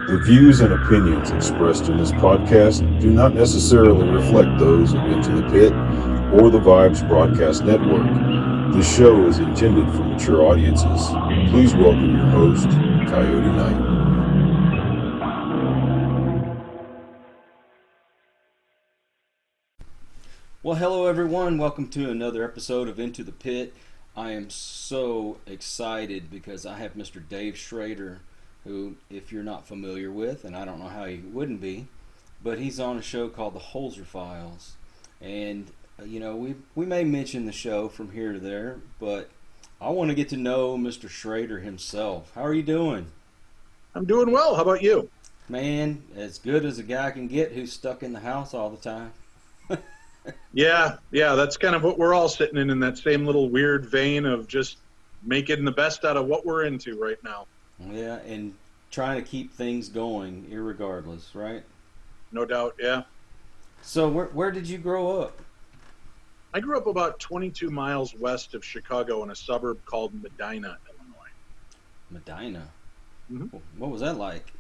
The views and opinions expressed in this podcast do not necessarily reflect those of Into the Pit or the Vibes Broadcast Network. This show is intended for mature audiences. Please welcome your host, Coyote Knight. Well, hello everyone. Welcome to another episode of Into the Pit. I am so excited because I have Mr. Dave Schrader, who, if you're not familiar with, and I don't know how you wouldn't be, but he's on a show called The Holzer Files. And, we may mention the show from here to there, but I want to get to know Mr. Schrader himself. How are you doing? I'm doing well. How about you? Man, as good as a guy can get who's stuck in the house all the time. Yeah, that's kind of what we're all sitting in that same little weird vein of just making the best out of what we're into right now. Yeah, and trying to keep things going irregardless, right? No doubt, yeah. So where did you grow up? I grew up about 22 miles west of Chicago in a suburb called Medina, Illinois. Medina? Mm-hmm. What was that like?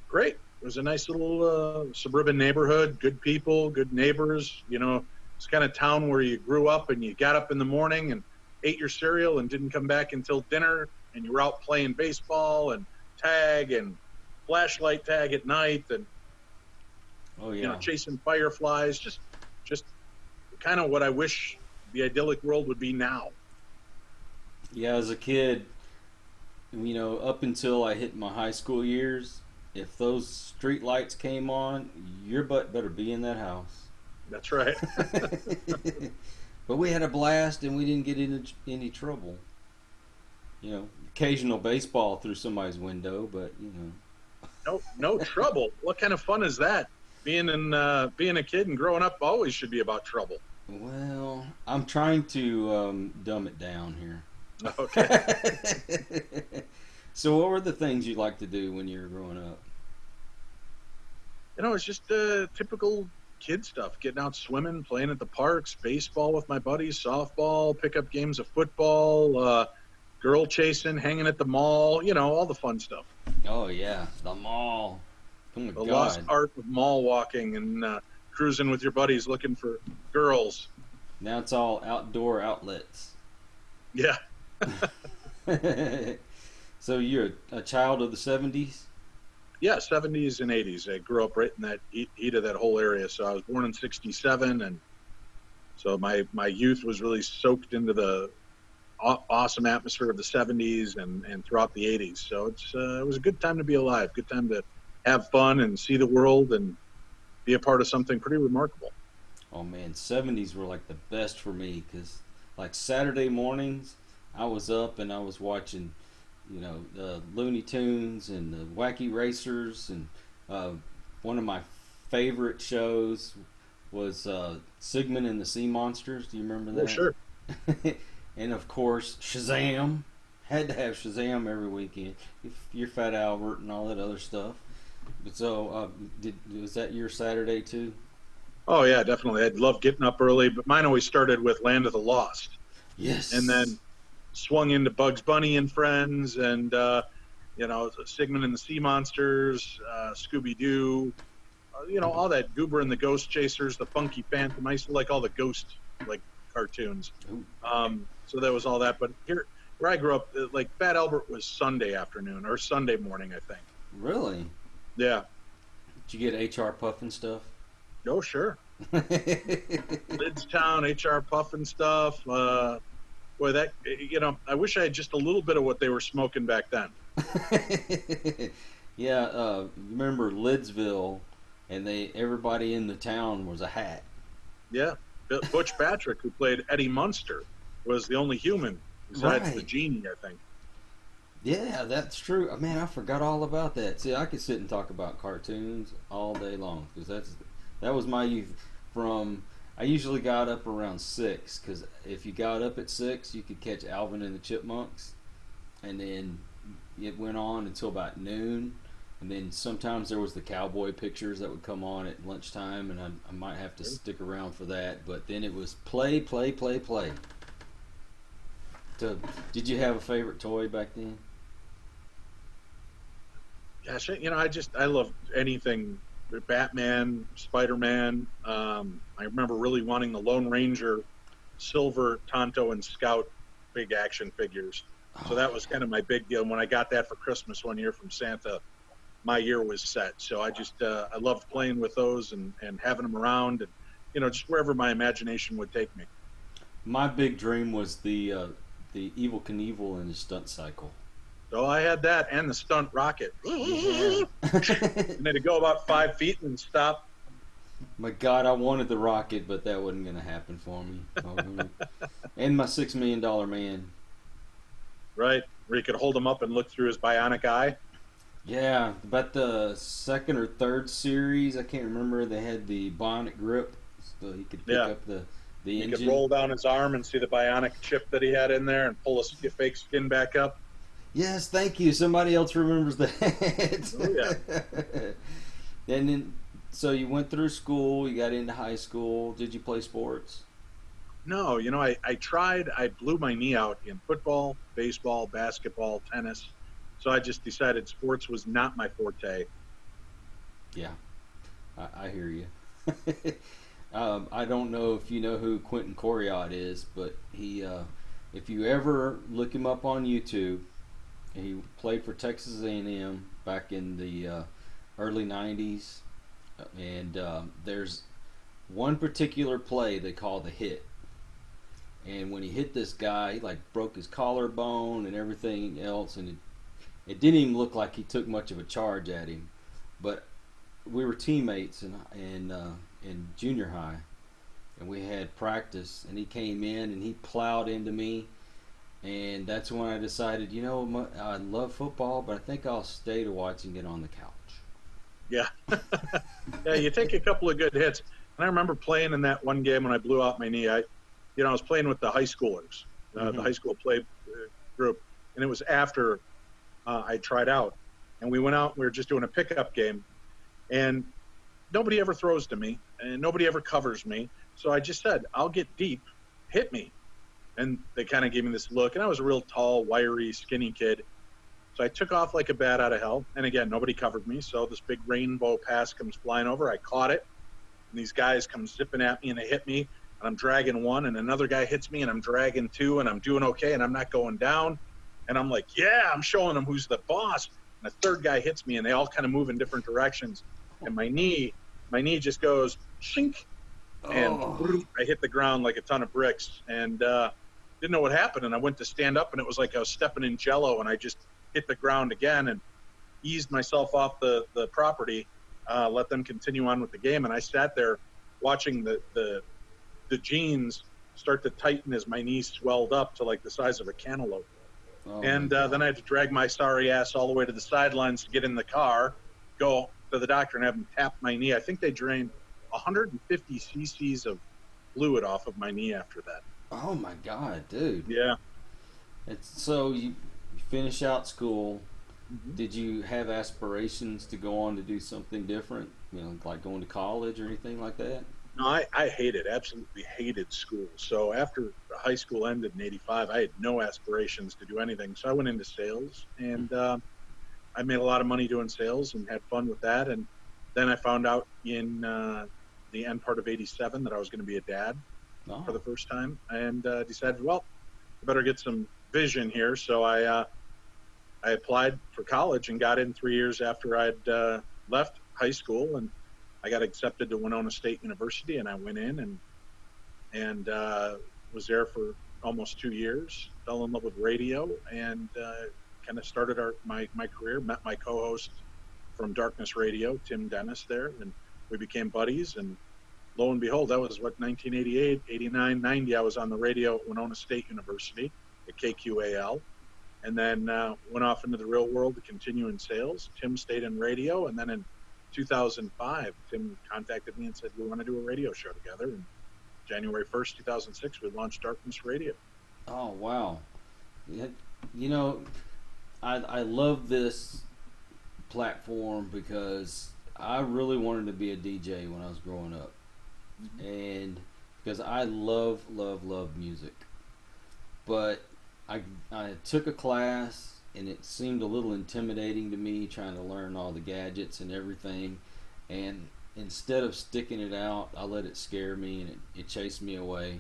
Great. It was a nice little suburban neighborhood, good people, good neighbors. You know, it's kind of town where you grew up and you got up in the morning and ate your cereal and didn't come back until dinner, and you were out playing baseball and tag and flashlight tag at night and chasing fireflies. Just kind of what I wish the idyllic world would be now. Yeah, as a kid, up until I hit my high school years, if those street lights came on, your butt better be in that house. That's right. But we had a blast and we didn't get into any trouble. Occasional baseball through somebody's window, but No trouble. What kind of fun is that? Being a kid and growing up always should be about trouble. Well, I'm trying to dumb it down here. Okay. So what were the things you liked to do when you were growing up? It's just typical kid stuff. Getting out swimming, playing at the parks, baseball with my buddies, softball, pickup games of football, girl chasing, hanging at the mall, all the fun stuff. Oh, yeah, the mall. Oh, my the God. Lost art of mall walking and cruising with your buddies looking for girls. Now it's all outdoor outlets. Yeah. So you're a child of the 70s? Yeah, 70s and 80s. I grew up right in that heat of that whole area. So I was born in 67, and so my youth was really soaked into the awesome atmosphere of the 70s and throughout the 80s. So it was a good time to be alive, good time to have fun and see the world and be a part of something pretty remarkable. Oh, man, 70s were like the best for me because, like, Saturday mornings, I was up and I was watching the Looney Tunes and the Wacky Racers, and one of my favorite shows was Sigmund and the Sea Monsters. Do you remember that? Oh, sure. And of course, Shazam. Had to have Shazam every weekend. Your Fat Albert and all that other stuff. But so, was that your Saturday too? Oh yeah, definitely. I'd love getting up early, but mine always started with Land of the Lost. Yes. And then swung into Bugs Bunny and Friends, and Sigmund and the Sea Monsters, Scooby-Doo, all that, Goober and the Ghost Chasers, the Funky Phantom. I used to like all the ghost cartoons. So that was all that. But here where I grew up, like Fat Albert was Sunday afternoon or Sunday morning, I think. Really? Yeah. Did you get HR Puffin stuff? Oh, sure. Lids Town, HR Puffin stuff. Boy, that, I wish I had just a little bit of what they were smoking back then. Yeah, remember Lidsville, and everybody in the town was a hat. Yeah, Butch Patrick, who played Eddie Munster, was the only human besides the genie, I think. Yeah, that's true. Man, I forgot all about that. See, I could sit and talk about cartoons all day long because that was my youth. I usually got up around 6 because if you got up at 6, you could catch Alvin and the Chipmunks, and then it went on until about noon, and then sometimes there was the cowboy pictures that would come on at lunchtime, and I might have to stick around for that. But then it was play. So, did you have a favorite toy back then? Gosh, I love anything. Batman, Spider-Man. I remember really wanting the Lone Ranger, Silver, Tonto, and Scout big action figures. So Oh, that was kind of my big deal. And when I got that for Christmas one year from Santa, my year was set. So I loved playing with those and having them around, and just wherever my imagination would take me. my big dream was the Evil Knievel and his stunt cycle. So I had that and the stunt rocket. Yeah. And then to go about 5 feet and stop. My God, I wanted the rocket, but that wasn't going to happen for me. And my $6 million man. Right, where you could hold him up and look through his bionic eye. Yeah, about the second or third series, I can't remember. They had the bionic grip, so he could pick Yeah, up the you could engine. roll down his arm and see the bionic chip that he had in there and pull a fake skin back up. Yes, thank you. Somebody else remembers Oh yeah. that. And then, so you went through school, you got into high school. Did you play sports? No, I tried. I blew my knee out in football, baseball, basketball, tennis. So I just decided sports was not my forte. Yeah, I hear you. I don't know if you know who Quentin Coriat is, but if you ever look him up on YouTube, he played for Texas A&M back in the early '90s, and there's one particular play they call the hit. And when he hit this guy, he like broke his collarbone and everything else, and it didn't even look like he took much of a charge at him. But we were teammates in junior high, and we had practice, and he came in and he plowed into me, and that's when I decided, I love football, but I think I'll stay to watching it on the couch. Yeah. Yeah, you take a couple of good hits. And I remember playing in that one game when I blew out my knee. I was playing with the high schoolers, the high school play group, and it was after I tried out. And we went out, we were just doing a pickup game, and nobody ever throws to me, and nobody ever covers me. So I just said, I'll get deep, hit me. And they kind of gave me this look, and I was a real tall, wiry, skinny kid. So I took off like a bat out of hell. And again, nobody covered me. So this big rainbow pass comes flying over. I caught it. And these guys come zipping at me and they hit me. And I'm dragging one. And another guy hits me and I'm dragging two. And I'm doing okay. And I'm not going down. And I'm like, yeah, I'm showing them who's the boss. And the third guy hits me and they all kind of move in different directions. And my knee just goes shink. And Oh, I hit the ground like a ton of bricks. And didn't know what happened. And I went to stand up and it was like I was stepping in jello. And I just hit the ground again and eased myself off the property, let them continue on with the game. And I sat there watching the jeans start to tighten as my knees swelled up to like the size of a cantaloupe. oh my And God. then I had to drag my sorry ass all the way to the sidelines to get in the car, go to the doctor and have them tap my knee. I think they drained 150 cc's of fluid off of my knee after that. Oh my God, dude. Yeah. So you finish out school. Mm-hmm. Did you have aspirations to go on to do something different? Like going to college or anything like that? No, I absolutely hated school. So after high school ended in '85, I had no aspirations to do anything. So I went into sales, and I made a lot of money doing sales and had fun with that. And then I found out in the end part of '87 that I was going to be a dad Oh, for the first time, and decided, well, I better get some vision here. So I applied for college and got in 3 years after I'd left high school, and I got accepted to Winona State University, and I went in and was there for almost 2 years. Fell in love with radio and kind of started my career. Met my co-host from Darkness Radio, Tim Dennis, there, and we became buddies. And lo and behold, that was 1988, 89, 90. I was on the radio at Winona State University at KQAL. And then went off into the real world to continue in sales. Tim stayed in radio, and then in 2005, Tim contacted me and said, we want to do a radio show together. And January 1st, 2006, we launched Darkness Radio. oh wow. Yeah, I love this platform because I really wanted to be a DJ when I was growing up, and because I love music, but I took a class and it seemed a little intimidating to me trying to learn all the gadgets and everything. And instead of sticking it out, I let it scare me, and it chased me away.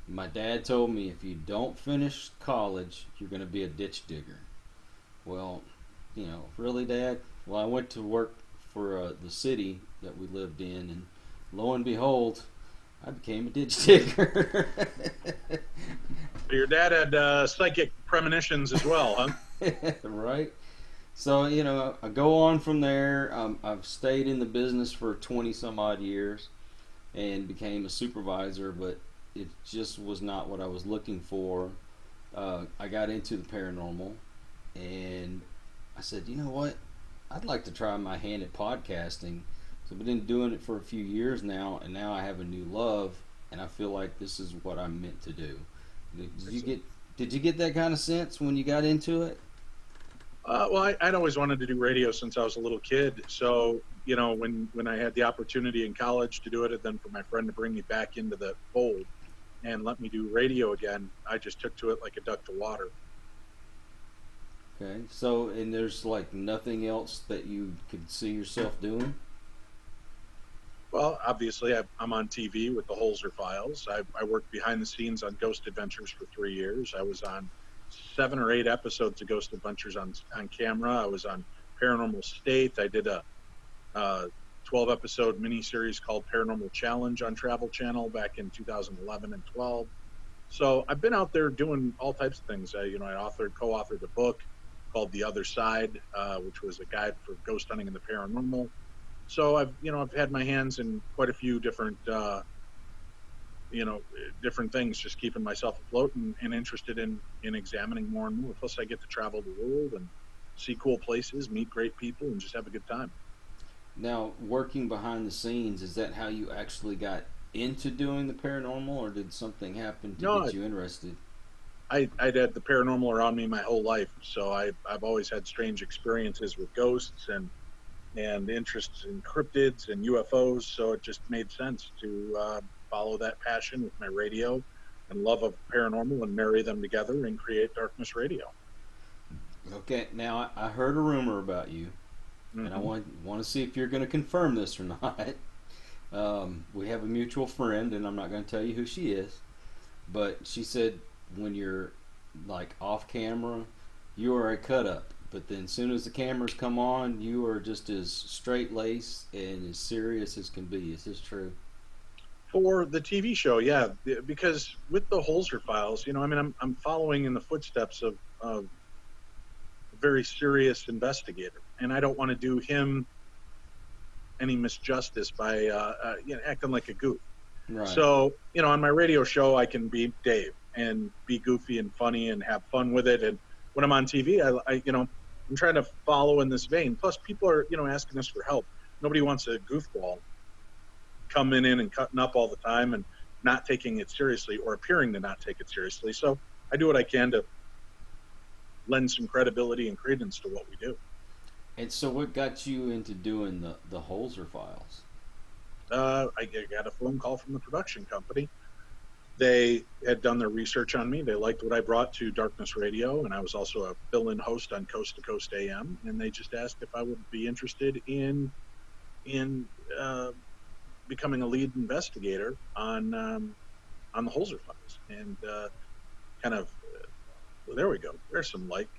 My dad told me if you don't finish college, you're going to be a ditch digger. Well, really, Dad? Well, I went to work for the city that we lived in, and lo and behold, I became a ditch digger. Your dad had psychic premonitions as well, huh? Right? So, I go on from there. I've stayed in the business for 20 some odd years and became a supervisor, but it just was not what I was looking for. I got into the paranormal, and I said, you know what? I'd like to try my hand at podcasting. So I've been doing it for a few years now, and now I have a new love, and I feel like this is what I'm meant to do. Did you get that kind of sense when you got into it? Well, I'd always wanted to do radio since I was a little kid. So, when I had the opportunity in college to do it, and then for my friend to bring me back into the fold and let me do radio again, I just took to it like a duck to water. Okay. So, and there's like nothing else that you could see yourself doing? Well, obviously, I'm on TV with the Holzer Files. I worked behind the scenes on Ghost Adventures for 3 years. I was on 7 or 8 episodes of Ghost Adventures on camera. I was on Paranormal State. I did a 12-episode miniseries called Paranormal Challenge on Travel Channel back in 2011 and 12. So I've been out there doing all types of things. I co-authored a book called The Other Side, which was a guide for ghost hunting and the paranormal. So I've had my hands in quite a few different different things, just keeping myself afloat and interested in examining more and more. Plus, I get to travel the world and see cool places, meet great people, and just have a good time. Now, working behind the scenes, is that how you actually got into doing the paranormal, or did something happen to get you interested? I'd had the paranormal around me my whole life, so I've always had strange experiences with ghosts and interests in cryptids and UFOs, so it just made sense to follow that passion with my radio and love of paranormal and marry them together and create Darkness Radio. Okay, now I heard a rumor about you, and I want to see if you're going to confirm this or not. We have a mutual friend, and I'm not going to tell you who she is, but she said when you're like off camera, you are a cut up. But then as soon as the cameras come on, you are just as straight-laced and as serious as can be. Is this true? For the TV show, yeah. Because with the Holzer Files, I'm following in the footsteps of a very serious investigator. And I don't want to do him any misjustice by acting like a goof. Right. So, on my radio show, I can be Dave and be goofy and funny and have fun with it. And when I'm on TV, I'm trying to follow in this vein. Plus, people are, asking us for help. Nobody wants a goofball coming in and cutting up all the time and not taking it seriously or appearing to not take it seriously. So I do what I can to lend some credibility and credence to what we do. And so what got you into doing the Holzer Files? I got a phone call from the production company. They had done their research on me. They liked what I brought to Darkness Radio, and I was also a fill-in host on Coast to Coast AM. And they just asked if I would be interested in becoming a lead investigator on the Holzer Files. And well, there we go. There's some light.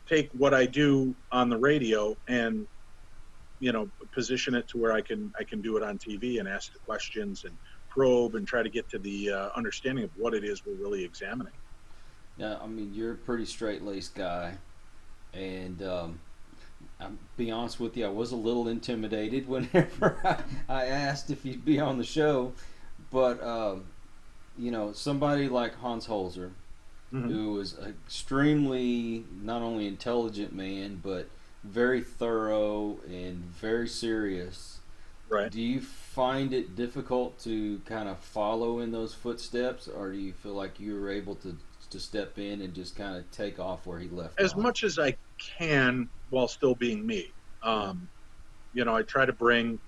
Take what I do on the radio and position it to where I can do it on TV and ask the questions and probe and try to get to the understanding of what it is we're really examining. Now, I mean, you're a pretty straight-laced guy, and I'll be honest with you, I was a little intimidated whenever I asked if you'd be on the show, but somebody like Hans Holzer, who was an extremely not only intelligent man, but very thorough and very serious. Right. Do you find it difficult to kind of follow in those footsteps, or do you feel like you were able to step in and just kind of take off where he left as off? much as I can while still being me? I try to bring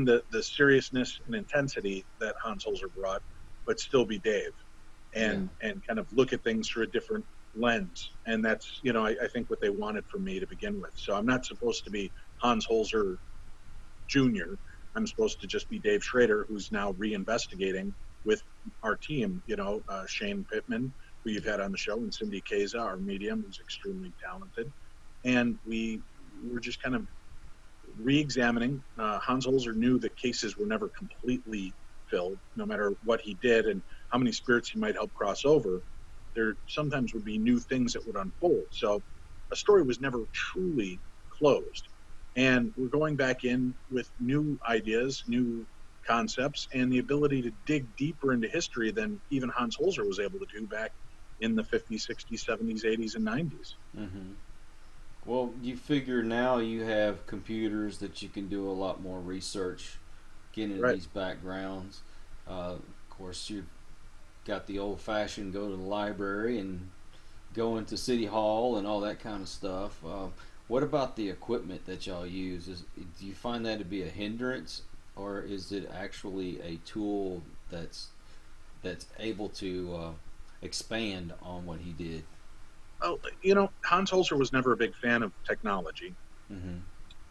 the seriousness and intensity that Hans Holzer brought, but still be Dave, and kind of look at things through a different lens. And that's, I think what they wanted from me to begin with. So I'm not supposed to be Hans Holzer Jr. I'm supposed to just be Dave Schrader, who's now reinvestigating with our team, Shane Pittman, who you've had on the show, and Cindy Keza, our medium, who's extremely talented. And we were just kind of re-examining. Hans Holzer knew that cases were never completely filled, no matter what he did and how many spirits he might help cross over. There sometimes would be new things that would unfold. So a story was never truly closed. And we're going back in with new ideas, new concepts, and the ability to dig deeper into history than even Hans Holzer was able to do back in the 50s, 60s, 70s, 80s, and 90s. Mm-hmm. Well, you figure now you have computers that you can do a lot more research, get into these backgrounds. Of course, you've got the old-fashioned go to the library and go into City Hall and all that kind of stuff. What about the equipment that y'all use? Do you find that to be a hindrance, or is it actually a tool that's able to expand on what he did? Oh, Hans Holzer was never a big fan of technology. Mm-hmm.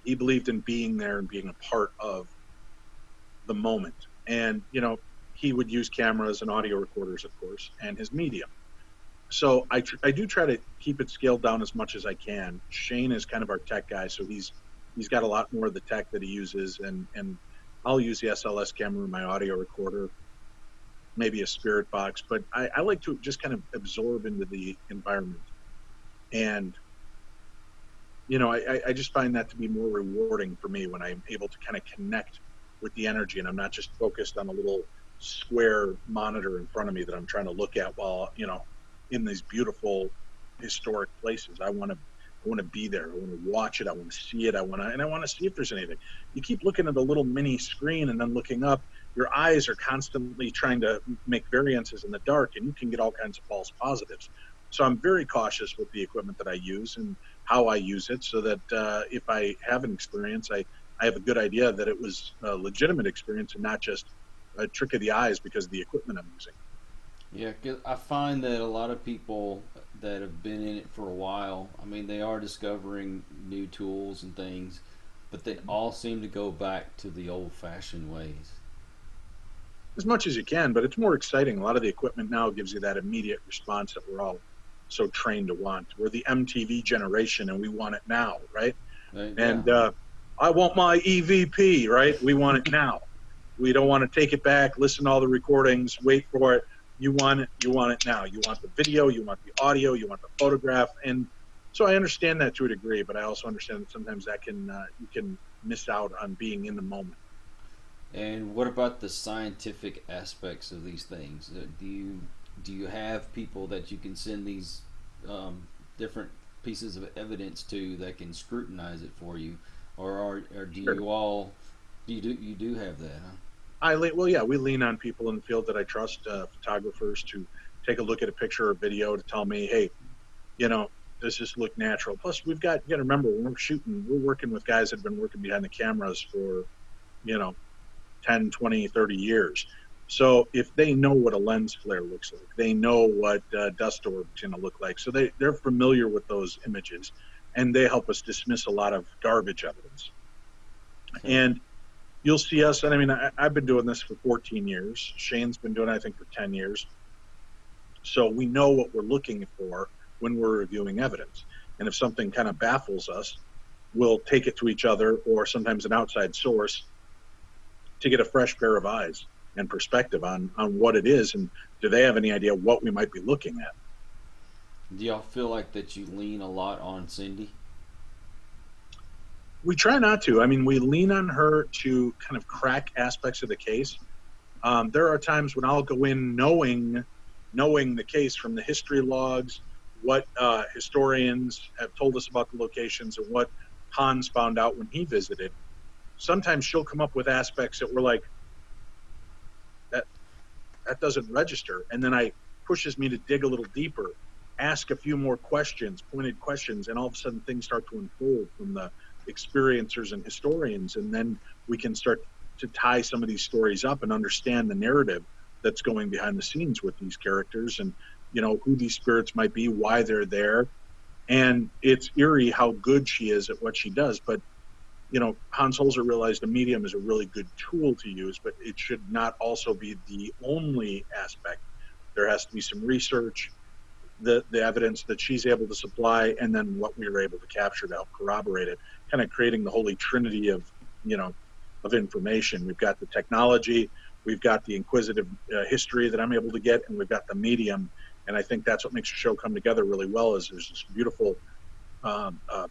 He believed in being there and being a part of the moment. And, he would use cameras and audio recorders, of course, and his medium. So I do try to keep it scaled down as much as I can. Shane is kind of our tech guy, so he's got a lot more of the tech that he uses, and I'll use the SLS camera, my audio recorder, maybe a spirit box, but I like to just kind of absorb into the environment. And, I just find that to be more rewarding for me when I'm able to kind of connect with the energy, and I'm not just focused on a little square monitor in front of me that I'm trying to look at while, in these beautiful historic places. I want to be there. I want to watch it. I want to see it. I want to see if there's anything. You keep looking at the little mini screen and then looking up. Your eyes are constantly trying to make variances in the dark, and you can get all kinds of false positives. So I'm very cautious with the equipment that I use and how I use it, so that if I have an experience, I have a good idea that it was a legitimate experience and not just a trick of the eyes because of the equipment I'm using. Yeah, 'cause I find that a lot of people that have been in it for a while, I mean, they are discovering new tools and things, but they all seem to go back to the old-fashioned ways. As much as you can, but it's more exciting. A lot of the equipment now gives you that immediate response that we're all so trained to want. We're the MTV generation, and we want it now, right? Yeah. And I want my EVP, right? We want it now. We don't want to take it back, listen to all the recordings, wait for it. You want it now. You want the video, you want the audio, you want the photograph. And so I understand that to a degree, but I also understand that sometimes that you can miss out on being in the moment. And what about the scientific aspects of these things? Do you have people that you can send these different pieces of evidence to that can scrutinize it for you, or do Sure. you do have that? Huh? We lean on people in the field that I trust, photographers, to take a look at a picture or video to tell me, hey, does this look natural? Plus, you got to remember, when we're shooting, we're working with guys that have been working behind the cameras for, 10, 20, 30 years. So if they know what a lens flare looks like, they know what dust orb is going to look like. So they're familiar with those images, and they help us dismiss a lot of garbage evidence. Okay. And you'll see us, and I mean, I've been doing this for 14 years. Shane's been doing it, I think, for 10 years. So we know what we're looking for when we're reviewing evidence. And if something kind of baffles us, we'll take it to each other or sometimes an outside source to get a fresh pair of eyes and perspective on what it is, and do they have any idea what we might be looking at. Do y'all feel like that you lean a lot on Cindy? We try not to. I mean, we lean on her to kind of crack aspects of the case. There are times when I'll go in knowing the case from the history logs, what historians have told us about the locations, and what Hans found out when he visited. Sometimes she'll come up with aspects that we're like, that doesn't register. And then pushes me to dig a little deeper, ask a few more questions, pointed questions, and all of a sudden things start to unfold from the experiencers and historians. And then we can start to tie some of these stories up and understand the narrative that's going behind the scenes with these characters, and who these spirits might be, why they're there. And it's eerie how good she is at what she does. But Hans Holzer realized a medium is a really good tool to use, but it should not also be the only aspect. There has to be some research, the evidence that she's able to supply, and then what we were able to capture to help corroborate it, kind of creating the holy trinity of information. We've got the technology, we've got the inquisitive history that I'm able to get, and we've got the medium. And I think that's what makes the show come together really well, is there's this beautiful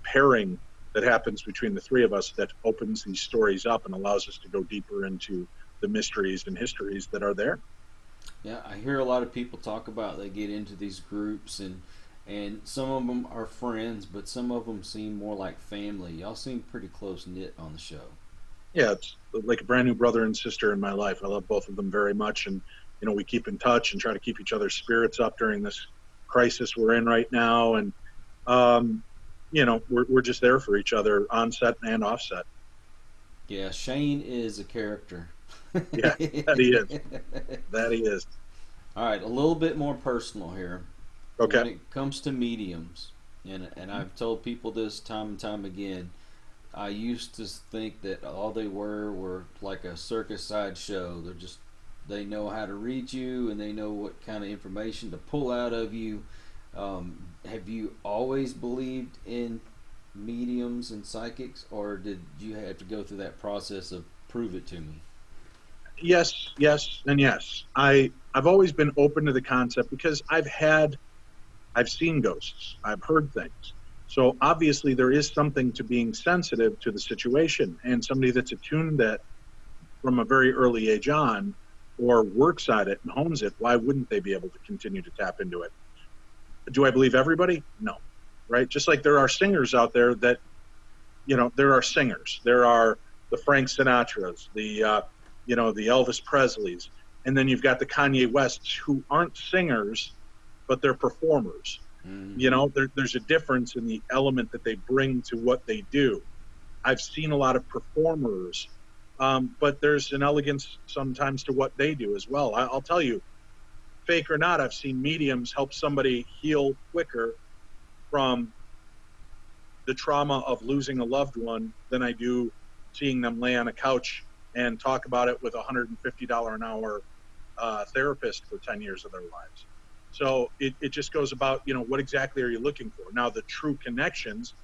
pairing that happens between the three of us that opens these stories up and allows us to go deeper into the mysteries and histories that are there. Yeah, I hear a lot of people talk about they get into these groups, and some of them are friends, but some of them seem more like family. Y'all seem pretty close knit on the show. Yeah, it's like a brand new brother and sister in my life. I love both of them very much, and we keep in touch and try to keep each other's spirits up during this crisis we're in right now. And we're just there for each other on set and off set. Yeah, Shane is a character. Yeah, that he is. That he is. All right, a little bit more personal here. Okay. When it comes to mediums, and I've told people this time and time again, I used to think that all they were like a circus sideshow. They know how to read you, and they know what kind of information to pull out of you. Have you always believed in mediums and psychics, or did you have to go through that process of prove it to me? Yes, and yes. I've always been open to the concept because I've seen ghosts. I've heard things. So obviously there is something to being sensitive to the situation, and somebody that's attuned that from a very early age on, or works at it and hones it, why wouldn't they be able to continue to tap into it? Do I believe everybody? No. Right? Just like there are singers out there that, there are singers. There are the Frank Sinatras, the Elvis Presleys, and then you've got the Kanye Wests, who aren't singers, but they're performers. Mm-hmm. There's a difference in the element that they bring to what they do. I've seen a lot of performers, but there's an elegance sometimes to what they do as well. I'll tell you, fake or not, I've seen mediums help somebody heal quicker from the trauma of losing a loved one than I do seeing them lay on a couch and talk about it with a $150 an hour therapist for 10 years of their lives. So it just goes about, what exactly are you looking for? Now, the true connections,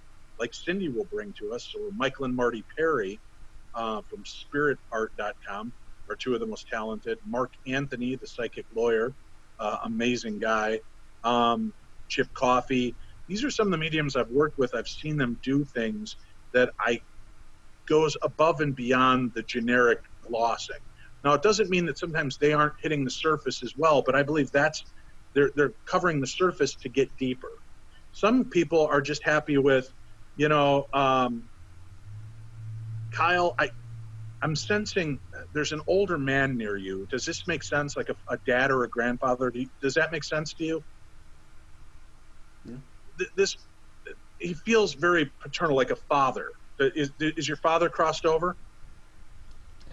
like Cindy will bring to us, or Michael and Marty Perry from spiritart.com are two of the most talented. Mark Anthony, the psychic lawyer, amazing guy. Chip Coffey. These are some of the mediums I've worked with. I've seen them do things that goes above and beyond the generic glossing. Now, it doesn't mean that sometimes they aren't hitting the surface as well, but I believe they're covering the surface to get deeper. Some people are just happy with, Kyle, I'm sensing there's an older man near you. Does this make sense? Like a dad or a grandfather? Does that make sense to you? Yeah. He feels very paternal, like a father. Is your father crossed over?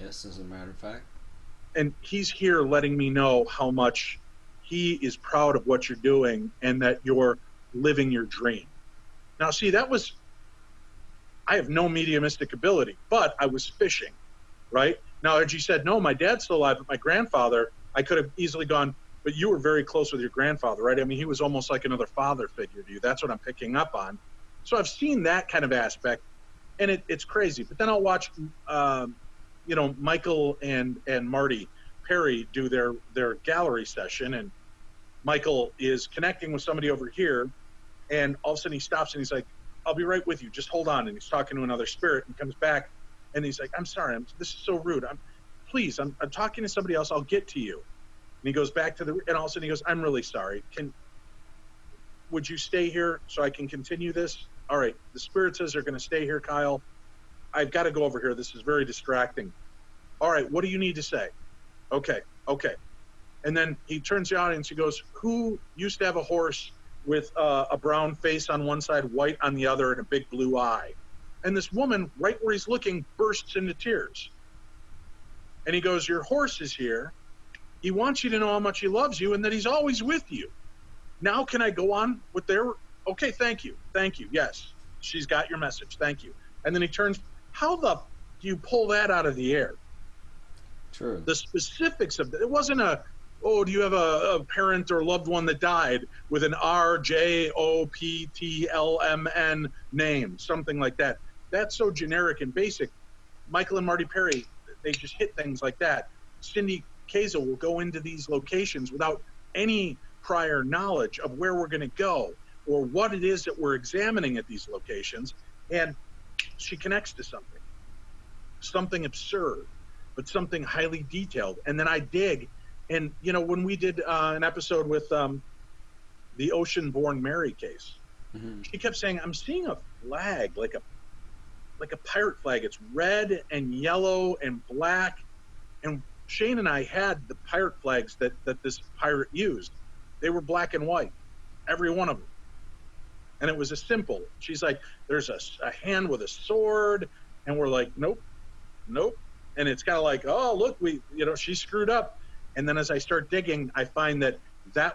Yes, as a matter of fact. And he's here letting me know how much he is proud of what you're doing and that you're living your dream. Now, see, I have no mediumistic ability, but I was fishing, right? Now, as you said, no, my dad's still alive, but my grandfather, I could have easily gone, but you were very close with your grandfather, right? I mean, he was almost like another father figure to you. That's what I'm picking up on. So I've seen that kind of aspect, and it's crazy. But then I'll watch, Michael and Marty Perry do their gallery session, and Michael is connecting with somebody over here, and all of a sudden he stops and he's like, I'll be right with you. Just hold on. And he's talking to another spirit and comes back, and he's like, I'm sorry. This is so rude. I'm talking to somebody else. I'll get to you. And he goes back and all of a sudden he goes, I'm really sorry. Would you stay here so I can continue this? All right. The spirit says they're going to stay here, Kyle. I've got to go over here. This is very distracting. All right. What do you need to say? Okay. And then he turns to the audience. He goes, who used to have a horse with a brown face on one side, white on the other, and a big blue eye? And this woman, right where he's looking, bursts into tears. And he goes, your horse is here, He wants you to know how much he loves you and that he's always with you. Now can I go on with their, okay, thank you. Yes, she's got your message. Thank you. And then he turns, how the do you pull that out of the air? True. The specifics of it wasn't a, oh, do you have a parent or loved one that died with an RJOPTLMN name, something like that. That's so generic and basic. Michael and Marty Perry, they just hit things like that. Cindy Kazel will go into these locations without any prior knowledge of where we're going to go or what it is that we're examining at these locations, and she connects to something absurd, but something highly detailed. And then I dig, and you know, when we did an episode with the Ocean-Born Mary case, she kept saying, I'm seeing a flag, like a pirate flag. It's red and yellow and black. And Shane and I had the pirate flags that this pirate used. They were black and white, every one of them. And it was a symbol. She's like, there's a hand with a sword. And we're like, nope. And it's kind of like, oh, look, she screwed up. And then as I start digging, I find that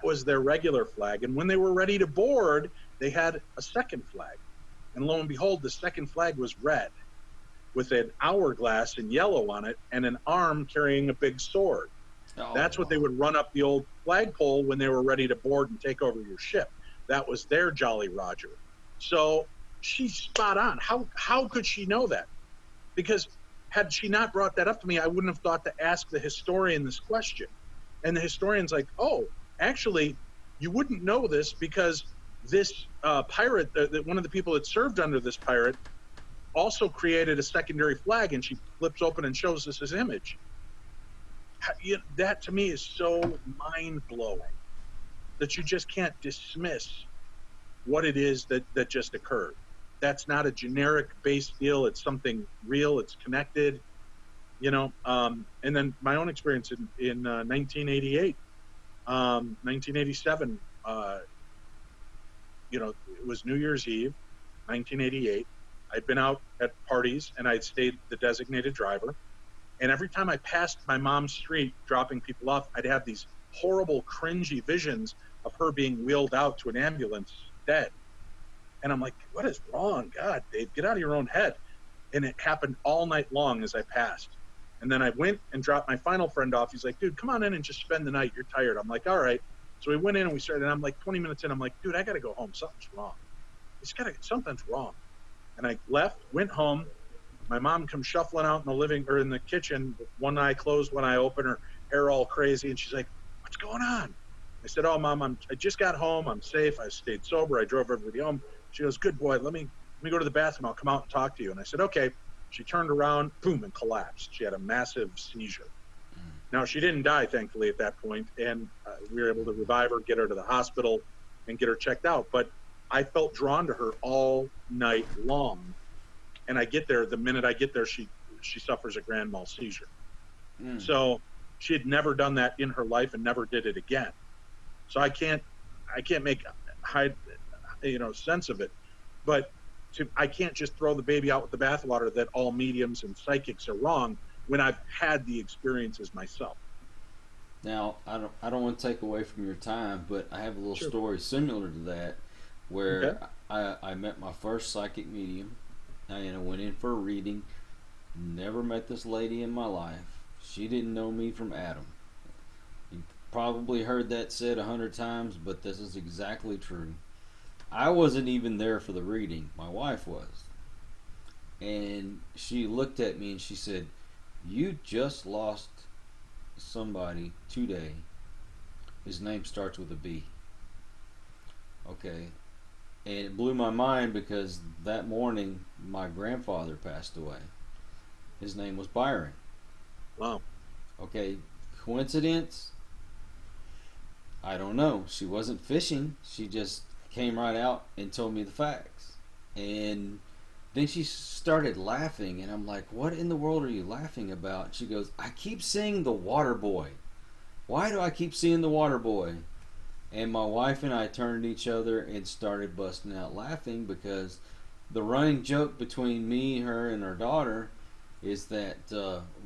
was their regular flag. And when they were ready to board, they had a second flag. And lo and behold, the second flag was red with an hourglass in yellow on it and an arm carrying a big sword. Oh, that's what they would run up the old flagpole when they were ready to board and take over your ship. That was their Jolly Roger. So she's spot on. How could she know that? Because had she not brought that up to me, I wouldn't have thought to ask the historian this question. And the historian's like, oh, actually, you wouldn't know this because this pirate, one of the people that served under this pirate, also created a secondary flag, and she flips open and shows us his image. That to me is so mind-blowing that you just can't dismiss what it is that just occurred. That's not a generic base deal. It's something real. It's connected, and then my own experience in 1988, 1987, it was New Year's Eve, 1988. I'd been out at parties and I'd stayed the designated driver. And every time I passed my mom's street dropping people off, I'd have these horrible, cringy visions of her being wheeled out to an ambulance dead. And I'm like, what is wrong? God, Dave, get out of your own head. And it happened all night long as I passed. And then I went and dropped my final friend off. He's like, dude, come on in and just spend the night. You're tired. I'm like, all right. So we went in and we started, and I'm like 20 minutes in. I'm like, dude, I got to go home. Something's wrong. Something's wrong. And I left, went home. My mom comes shuffling out in the kitchen, one eye closed, one eye open, her hair all crazy. And she's like, what's going on? I said, oh, Mom, I just got home. I'm safe. I stayed sober. I drove everybody home. She goes, good boy. Let me go to the bathroom. I'll come out and talk to you. And I said, okay. She turned around, boom, and collapsed. She had a massive seizure. Now, she didn't die, thankfully, at that point, and we were able to revive her, get her to the hospital, and get her checked out. But I felt drawn to her all night long. And I get there, the minute I get there, she suffers a grand mal seizure. So she had never done that in her life and never did it again. So I can't make sense of it. But I can't just throw the baby out with the bathwater that all mediums and psychics are wrong when I've had the experiences myself. Now, I don't want to take away from your time, but I have a little story similar to that where I met my first psychic medium. I went in for a reading. Never met this lady in my life. She didn't know me from Adam. You probably heard that said 100 times, but this is exactly true. I wasn't even there for the reading. My wife was. And she looked at me and she said, you just lost somebody today. His name starts with a B. Okay. And it blew my mind because that morning my grandfather passed away. His name was Byron. Wow. Okay. Coincidence? I don't know. She wasn't fishing. She just came right out and told me the facts. And then she started laughing, and I'm like, what in the world are you laughing about? She goes, I keep seeing the water boy. Why do I keep seeing the water boy? And my wife and I turned to each other and started busting out laughing because the running joke between me, her, and our daughter is that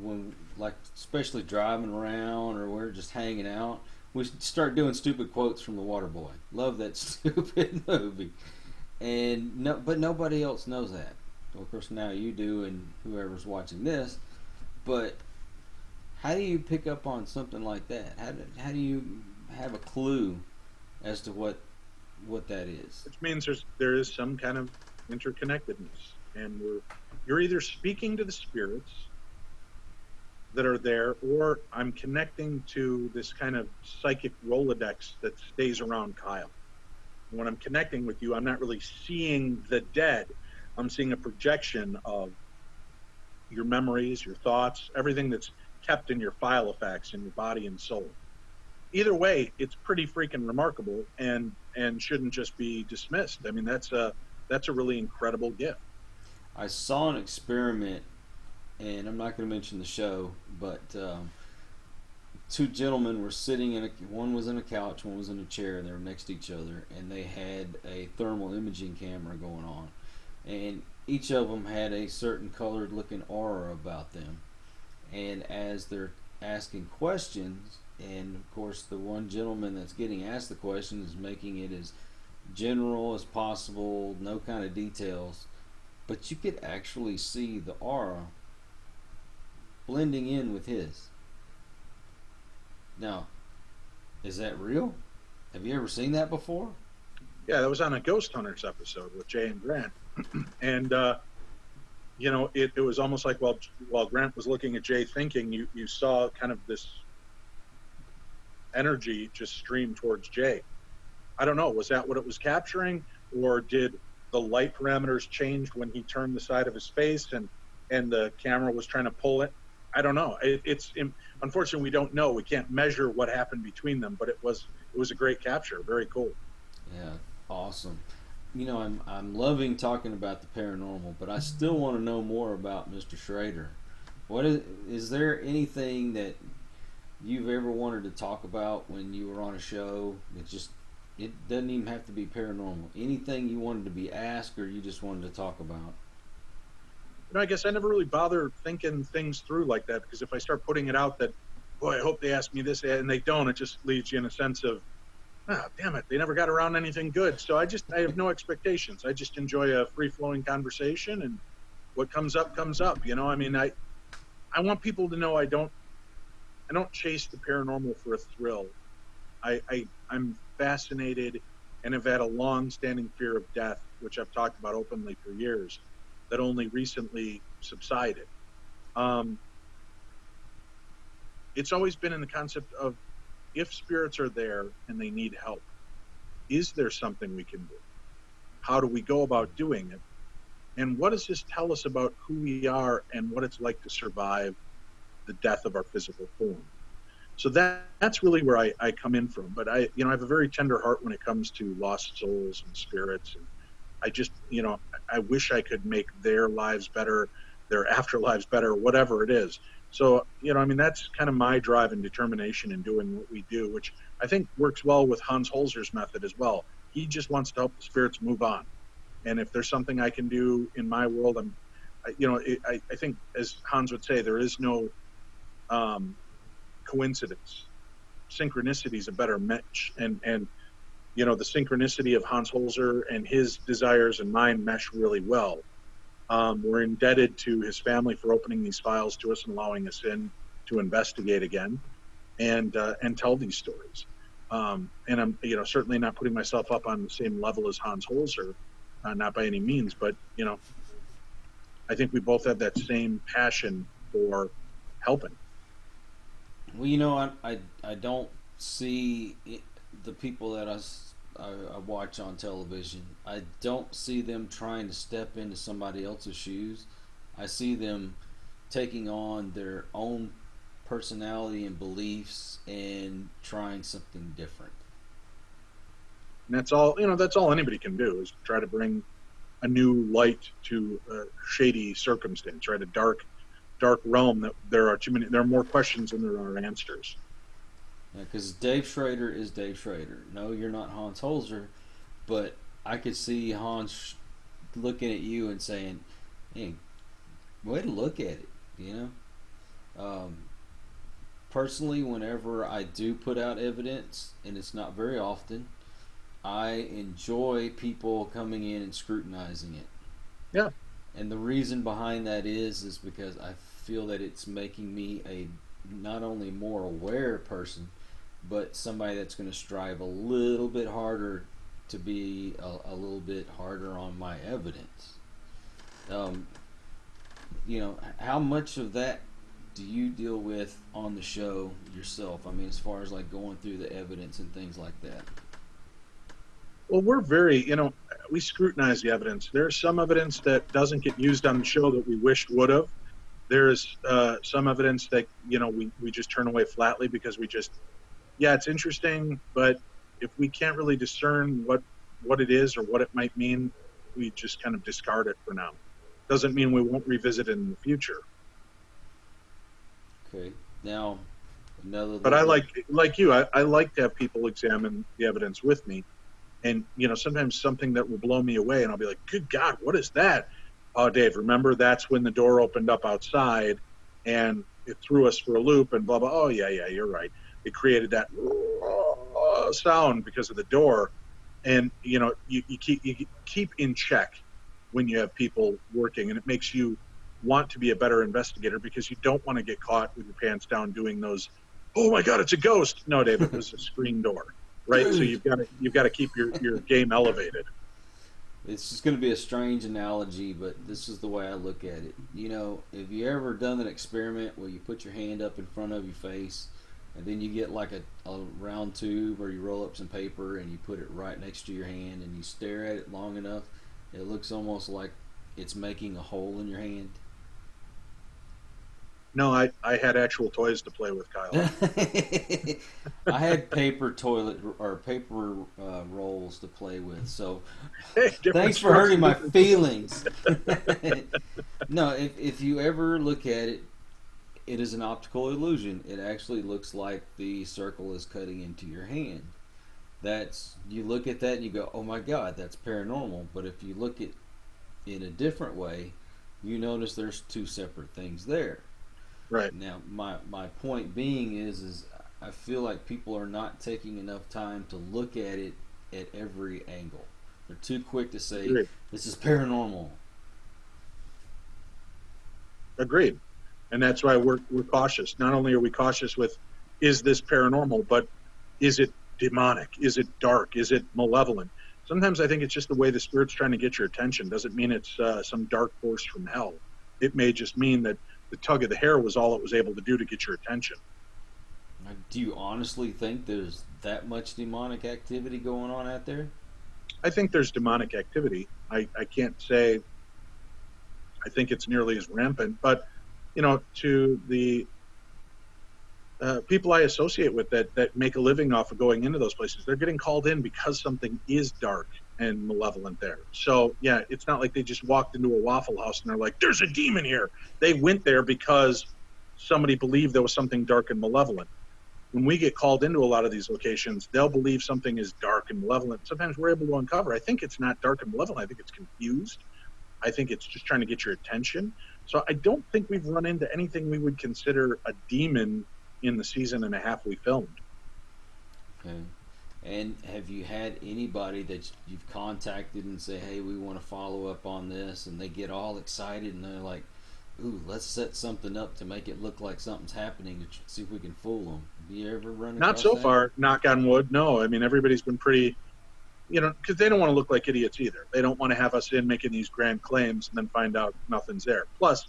when, like, especially driving around or we're just hanging out, we start doing stupid quotes from The Waterboy. Love that stupid movie, and no, but nobody else knows that. Well, of course, now you do, and whoever's watching this. But how do you pick up on something like that? How do you have a clue as to what that is? Which means there is some kind of interconnectedness, and you're either speaking to the spirits that are there, or I'm connecting to this kind of psychic Rolodex that stays around Kyle. When I'm connecting with you, I'm not really seeing the dead. I'm seeing a projection of your memories, your thoughts, everything that's kept in your file of facts in your body and soul. Either way, it's pretty freaking remarkable and shouldn't just be dismissed. I mean, that's a really incredible gift. I saw an experiment, and I'm not going to mention the show, but two gentlemen were sitting one was in a couch, one was in a chair, and they were next to each other, and they had a thermal imaging camera going on, and each of them had a certain colored looking aura about them, and as they're asking questions, and of course the one gentleman that's getting asked the question is making it as general as possible, no kind of details, but you could actually see the aura blending in with his. Now, is that real? Have you ever seen that before? Yeah, that was on a Ghost Hunters episode with Jay and Grant, and it was almost like while Grant was looking at Jay thinking, you saw kind of this energy just stream towards Jay. I don't know, was that what it was capturing, or did the light parameters change when he turned the side of his face and the camera was trying to pull it? I don't know. It's unfortunately we don't know. We can't measure what happened between them, but it was a great capture. Very cool. Yeah, awesome. I'm loving talking about the paranormal, but I still want to know more about Mr. Schrader. What is there anything that you've ever wanted to talk about when you were on a show? It doesn't even have to be paranormal. Anything you wanted to be asked or you just wanted to talk about? I guess I never really bother thinking things through like that, because if I start putting it out that, boy, I hope they ask me this, and they don't, it just leaves you in a sense of, damn it, they never got around anything good. So I have no expectations. I just enjoy a free-flowing conversation, and what comes up comes up. I mean, I want people to know I don't chase the paranormal for a thrill. I'm fascinated and have had a long-standing fear of death, which I've talked about openly for years, that only recently subsided. It's always been in the concept of, if spirits are there and they need help, is there something we can do? How do we go about doing it? And what does this tell us about who we are and what it's like to survive the death of our physical form? So that's really where I come in from. But I have a very tender heart when it comes to lost souls and spirits. And I just, I wish I could make their lives better, their afterlives better, whatever it is. So, that's kind of my drive and determination in doing what we do, which I think works well with Hans Holzer's method as well. He just wants to help the spirits move on. And if there's something I can do in my world, I think, as Hans would say, there is no coincidence. Synchronicity is a better match. And the synchronicity of Hans Holzer and his desires and mine mesh really well. We're indebted to his family for opening these files to us and allowing us in to investigate again and tell these stories. And I'm certainly not putting myself up on the same level as Hans Holzer, not by any means, but I think we both have that same passion for helping. Well, I don't see the people that I watch on television. I don't see them trying to step into somebody else's shoes. I see them taking on their own personality and beliefs and trying something different. And that's all anybody can do, is try to bring a new light to a shady circumstance, right? A dark realm that there are more questions than there are answers. Because Dave Schrader is Dave Schrader. No, you're not Hans Holzer, but I could see Hans looking at you and saying, "Hey, way to look at it. You know, personally, whenever I do put out evidence, and it's not very often, I enjoy people coming in and scrutinizing it. Yeah. And the reason behind that is because I feel that it's making me a not only more aware person, but somebody that's going to strive a little bit harder to be a little bit harder on my evidence. How much of that do you deal with on the show yourself? I mean, as far as like going through the evidence and things like that. Well, we're very, we scrutinize the evidence. There's some evidence that doesn't get used on the show that we wished would have. There's some evidence that, we just turn away flatly because it's interesting, but if we can't really discern what it is or what it might mean, we just kind of discard it for now. Doesn't mean we won't revisit it in the future. Okay. Now, But I like you, I like to have people examine the evidence with me. And, sometimes something that will blow me away and I'll be like, good God, what is that? Oh, Dave, remember that's when the door opened up outside and it threw us for a loop and blah, blah. Oh, yeah, you're right. It created that sound because of the door. And, you keep in check when you have people working, and it makes you want to be a better investigator because you don't want to get caught with your pants down doing those, oh my God, it's a ghost. No, Dave, it was a screen door. Right, so you've got to keep your game elevated. It's just going to be a strange analogy, but this is the way I look at it. Have you ever done an experiment where you put your hand up in front of your face, and then you get like a round tube, or you roll up some paper and you put it right next to your hand, and you stare at it long enough, it looks almost like it's making a hole in your hand? No, I had actual toys to play with, Kyle. I had paper rolls to play with. So thanks for hurting my feelings. No, if you ever look at it, it is an optical illusion. It actually looks like the circle is cutting into your hand. You look at that and you go, oh my God, that's paranormal. But if you look at it in a different way, you notice there's two separate things there. Right. Now, my point being is I feel like people are not taking enough time to look at it at every angle. They're too quick to say, Agreed. This is paranormal. Agreed. And that's why we're cautious. Not only are we cautious with, is this paranormal, but is it demonic? Is it dark? Is it malevolent? Sometimes I think it's just the way the spirit's trying to get your attention. Doesn't mean it's some dark force from hell. It may just mean that the tug of the hair was all it was able to do to get your attention. Do you honestly think there's that much demonic activity going on out there? I think there's demonic activity. I can't say I think it's nearly as rampant, but to the people I associate with that make a living off of going into those places, they're getting called in because something is dark and malevolent there. So yeah, it's not like they just walked into a Waffle House and they're like, there's a demon here. They went there because somebody believed there was something dark and malevolent. When we get called into a lot of these locations, they'll believe something is dark and malevolent. Sometimes we're able to uncover, I think it's not dark and malevolent. I think it's confused. I think it's just trying to get your attention. So I don't think we've run into anything we would consider a demon in the season and a half we filmed. Okay. And have you had anybody that you've contacted and say, hey, we want to follow up on this, and they get all excited and they're like, ooh, let's set something up to make it look like something's happening to see if we can fool them? Have you ever run across Not so that? far, knock on wood, no. I mean, everybody's been pretty, because they don't want to look like idiots either. They don't want to have us in making these grand claims and then find out nothing's there. Plus,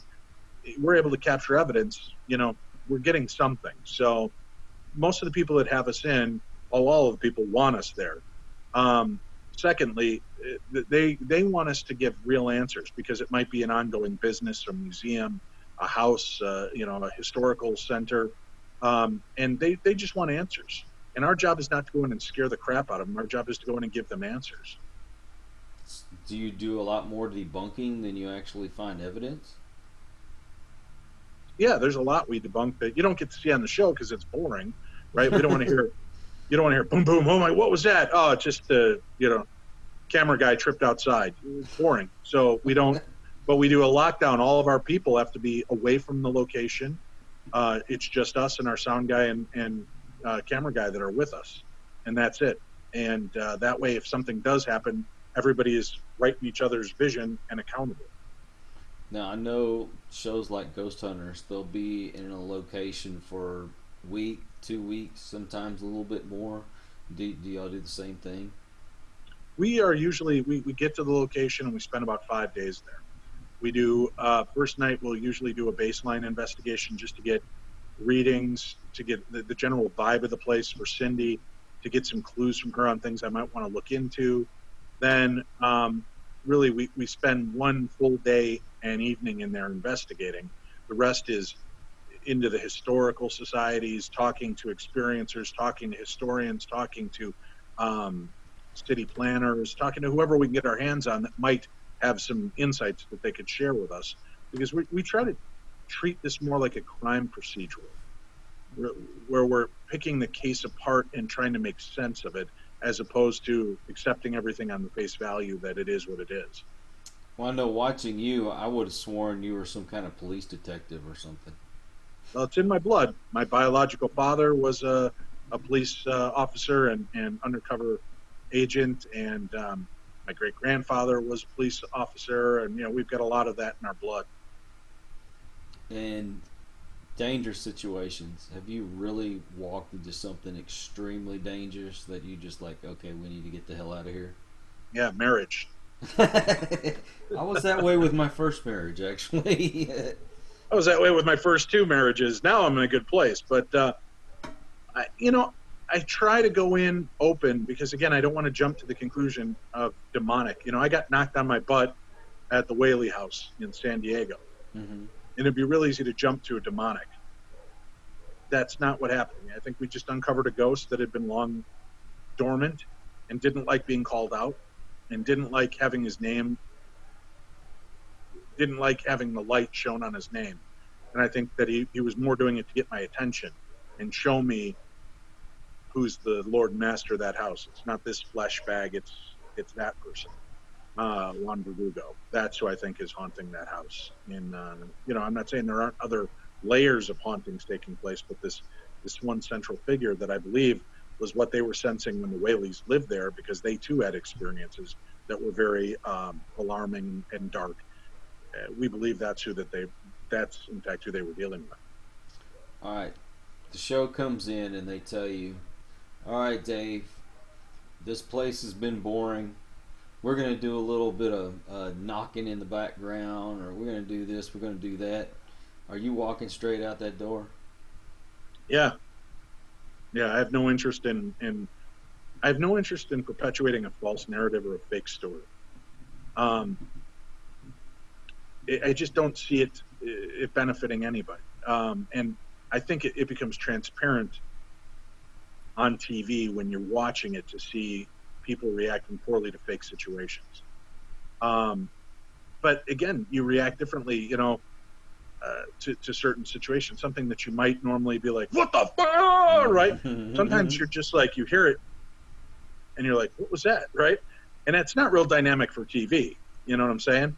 we're able to capture evidence, we're getting something. So most of the people that have us in, all of the people want us there. Secondly, they want us to give real answers because it might be an ongoing business, a museum, a house, a historical center. And they just want answers. And our job is not to go in and scare the crap out of them. Our job is to go in and give them answers. Do you do a lot more debunking than you actually find evidence? Yeah, there's a lot we debunk that you don't get to see on the show because it's boring, right? We don't want to hear, you don't want to hear boom, boom, oh my, what was that? Oh, it's just camera guy tripped outside. It's boring. So we don't, but we do a lockdown. All of our people have to be away from the location. It's just us and our sound guy and camera guy that are with us, and that's it. And that way, if something does happen, everybody is right in each other's vision and accountable. Now, I know shows like Ghost Hunters, they'll be in a location for a week, 2 weeks, sometimes a little bit more. Do y'all do the same thing? We are usually, we get to the location and we spend about 5 days there. We do, first night, we'll usually do a baseline investigation just to get readings, to get the general vibe of the place for Cindy, to get some clues from her on things I might want to look into. Then really we spend one full day and evening in there investigating. The rest is into the historical societies, talking to experiencers, talking to historians, talking to city planners, talking to whoever we can get our hands on that might have some insights that they could share with us. Because we try to treat this more like a crime procedural, where we're picking the case apart and trying to make sense of it, as opposed to accepting everything on the face value that it is what it is. Well, I know watching you, I would have sworn you were some kind of police detective or something. Well, it's in my blood. My biological father was a police officer and undercover agent, and my great-grandfather was a police officer, and we've got a lot of that in our blood. And dangerous situations, have you really walked into something extremely dangerous that you just like, okay, we need to get the hell out of here? Yeah, marriage. I was that way with my first marriage, actually. I was that way with my first 2 marriages. Now I'm in a good place, but I try to go in open because, again, I don't want to jump to the conclusion of demonic. I got knocked on my butt at the Whaley House in San Diego. Mm-hmm. And it'd be real easy to jump to a demonic. That's not what happened. I think we just uncovered a ghost that had been long dormant and didn't like being called out and didn't like having his name, didn't like having the light shown on his name. And I think that he was more doing it to get my attention and show me who's the Lord and Master of that house. It's not this flesh bag, it's that person. Juan Verdugo. That's who I think is haunting that house. And I'm not saying there aren't other layers of hauntings taking place, but this one central figure that I believe was what they were sensing when the Whaleys lived there, because they too had experiences that were very alarming and dark. We believe that's in fact who they were dealing with. All right, the show comes in and they tell you, all right, Dave, this place has been boring. We're going to do a little bit of knocking in the background, or we're going to do this, we're going to do that. Are you walking straight out that door? Yeah. I have no interest in perpetuating a false narrative or a fake story. I just don't see it benefiting anybody. And I think it becomes transparent on TV when you're watching it to see people reacting poorly to fake situations. But again, you react differently, to certain situations. Something that you might normally be like, what the fuck, right? Sometimes you're just like, you hear it and you're like, what was that, right? And that's not real dynamic for TV. You know what I'm saying?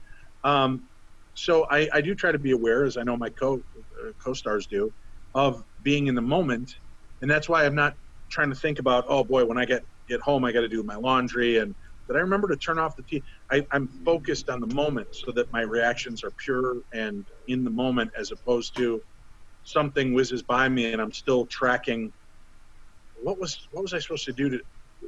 So I do try to be aware, as I know my co-stars do, of being in the moment. And that's why I'm not trying to think about, oh boy, when I get home, I got to do my laundry, and that I remember to turn off the TV. I'm focused on the moment so that my reactions are pure and in the moment, as opposed to something whizzes by me and I'm still tracking. What was I supposed to do to?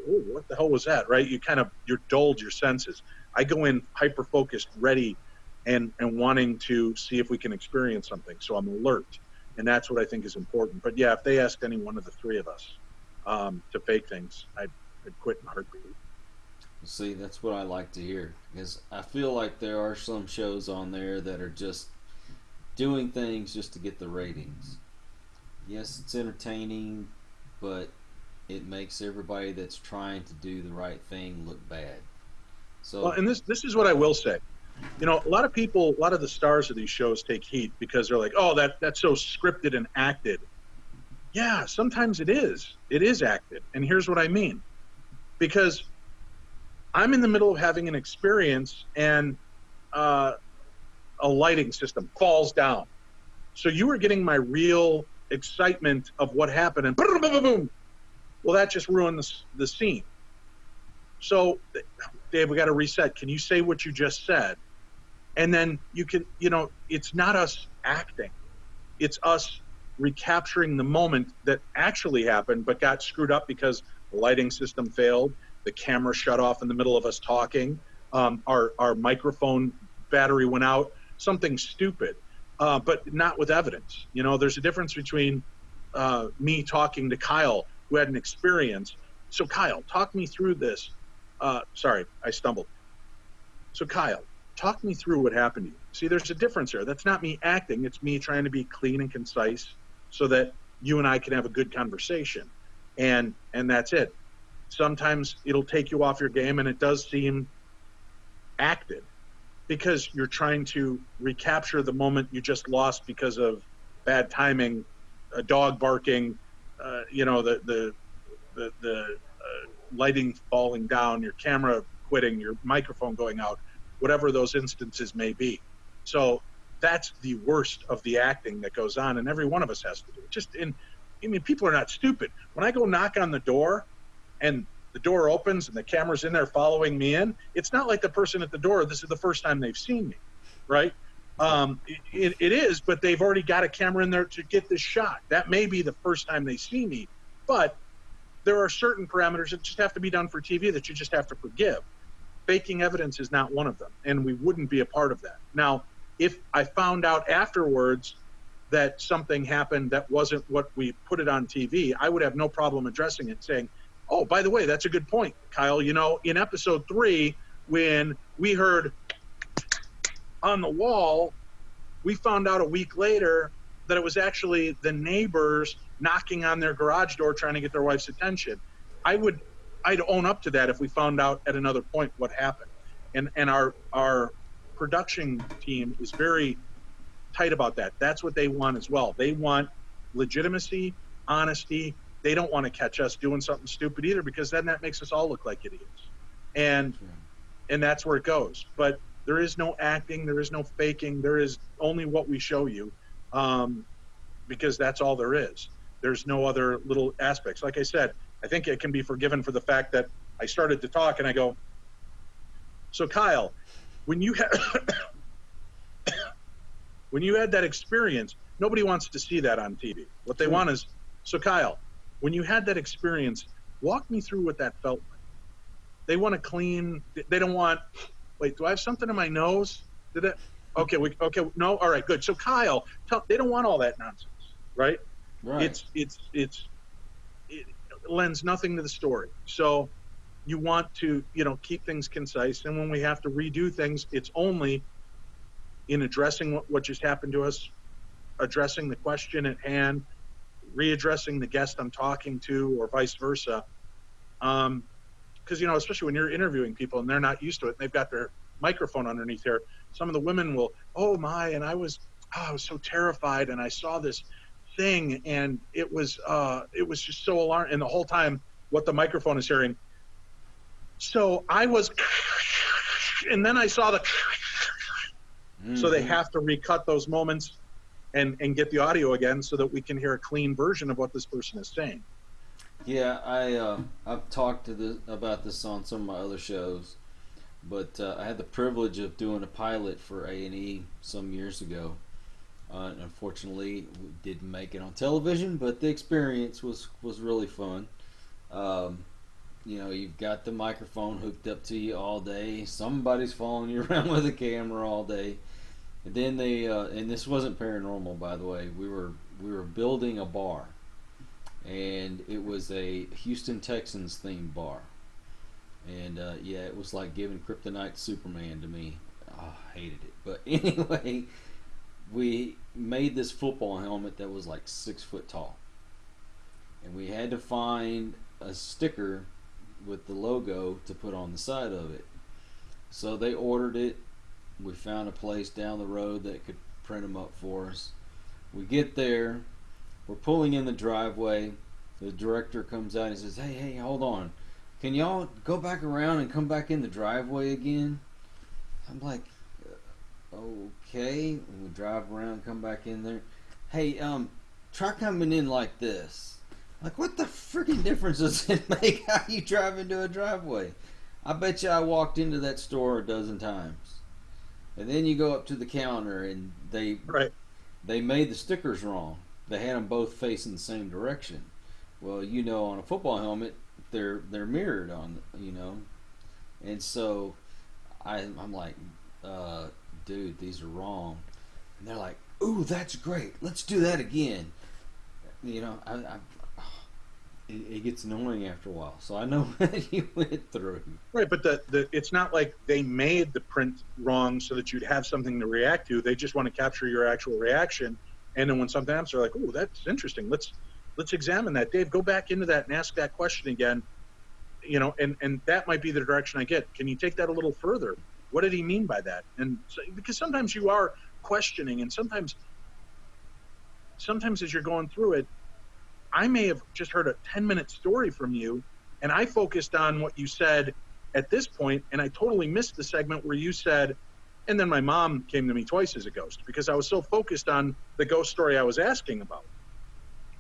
Oh, what the hell was that? Right? You're dulled your senses. I go in hyper focused, ready, and wanting to see if we can experience something. So I'm alert, and that's what I think is important. But yeah, if they asked any one of the 3 of us to fake things, I'd quit in a heartbeat. See, that's what I like to hear, because I feel like there are some shows on there that are just doing things just to get the ratings. Yes, it's entertaining, but it makes everybody that's trying to do the right thing look bad. So, well, and this is what I will say. A lot of people, a lot of the stars of these shows take heat because they're like, oh, that's so scripted and acted. Yeah, sometimes it is. It is acted. And here's what I mean. Because I'm in the middle of having an experience, and a lighting system falls down. So you were getting my real excitement of what happened, and boom, boom, boom, boom. Well, that just ruined the scene. So, Dave, we got to reset. Can you say what you just said? And then you can, it's not us acting. It's us recapturing the moment that actually happened but got screwed up because the lighting system failed, the camera shut off in the middle of us talking, our microphone battery went out, something stupid, but not with evidence. There's a difference between me talking to Kyle, who had an experience. So Kyle, talk me through this. Sorry, I stumbled. So Kyle, talk me through what happened to you. See, there's a difference there. That's not me acting. It's me trying to be clean and concise so that you and I can have a good conversation. And that's it. Sometimes it'll take you off your game, and it does seem acted because you're trying to recapture the moment you just lost because of bad timing, a dog barking, the lighting falling down, your camera quitting, your microphone going out, whatever those instances may be. So that's the worst of the acting that goes on, and every one of us has to do it. People are not stupid. When I go knock on the door and the door opens and the camera's in there following me in, it's not like the person at the door, this is the first time they've seen me, right? It is, but they've already got a camera in there to get this shot. That may be the first time they see me, but there are certain parameters that just have to be done for TV that you just have to forgive. Faking evidence is not one of them, and we wouldn't be a part of that. Now, if I found out afterwards that something happened that wasn't what we put it on TV, I would have no problem addressing it, saying, oh, by the way, that's a good point, Kyle. In episode 3, when we heard on the wall, we found out a week later that it was actually the neighbors knocking on their garage door trying to get their wife's attention. I'd own up to that if we found out at another point what happened. And our production team is very tight about that. That's what they want as well. They want legitimacy, honesty. They don't want to catch us doing something stupid either, because then that makes us all look like idiots. And that's where it goes. But there is no acting, there is no faking, there is only what we show you, because that's all there is. There's no other little aspects. Like I said, I think it can be forgiven for the fact that I started to talk and I go, so Kyle, when you had when you had that experience, nobody wants to see that on TV. What they want is, so Kyle, when you had that experience, walk me through what that felt like. They want to clean. They don't want, wait, do I have something in my nose? Did it? Okay, no, all right, good. So Kyle, they don't want all that nonsense, right? Right. It lends nothing to the story. So you want to, keep things concise. And when we have to redo things, it's only in addressing what just happened to us, addressing the question at hand, readdressing the guest I'm talking to, or vice versa. Because, especially when you're interviewing people and they're not used to it, and they've got their microphone underneath there, some of the women will, oh my, and I was so terrified, and I saw this thing, and it was just so alarming. And the whole time, what the microphone is hearing. So I was, and then I saw the, so they have to recut those moments and get the audio again so that we can hear a clean version of what this person is saying. Yeah, I've talked about this on some of my other shows, but I had the privilege of doing a pilot for A&E some years ago. Unfortunately, we didn't make it on television, but the experience was really fun. You've got the microphone hooked up to you all day. Somebody's following you around with a camera all day. And then and this wasn't paranormal, by the way. We were building a bar, and it was a Houston Texans themed bar. And it was like giving kryptonite to Superman to me. Oh, I hated it. But anyway, we made this football helmet that was like 6 foot tall, and we had to find a sticker with the logo to put on the side of it. So they ordered it. We found a place down the road that could print them up for us. We get there, we're pulling in the driveway. The director comes out and says, hey, hold on, can y'all go back around and come back in the driveway again? I'm like, okay. We drive around, come back in there. Hey, try coming in like this. Like, what the freaking difference does it make how you drive into a driveway? I bet you I walked into that store a dozen times. And then you go up to the counter and they made the stickers wrong. They had them both facing the same direction. Well, on a football helmet, they're mirrored on, and so I'm like, dude, these are wrong. And they're like, ooh, that's great. Let's do that again. It gets annoying after a while. So I know what you went through. Right, but it's not like they made the print wrong so that you'd have something to react to. They just want to capture your actual reaction. And then when something happens, they're like, ooh, that's interesting. Let's examine that. Dave, go back into that and ask that question again. And that might be the direction I get. Can you take that a little further? What did he mean by that? And so, because sometimes you are questioning, and sometimes as you're going through it, I may have just heard a 10-minute story from you, and I focused on what you said at this point, and I totally missed the segment where you said, and then my mom came to me twice as a ghost, because I was so focused on the ghost story I was asking about.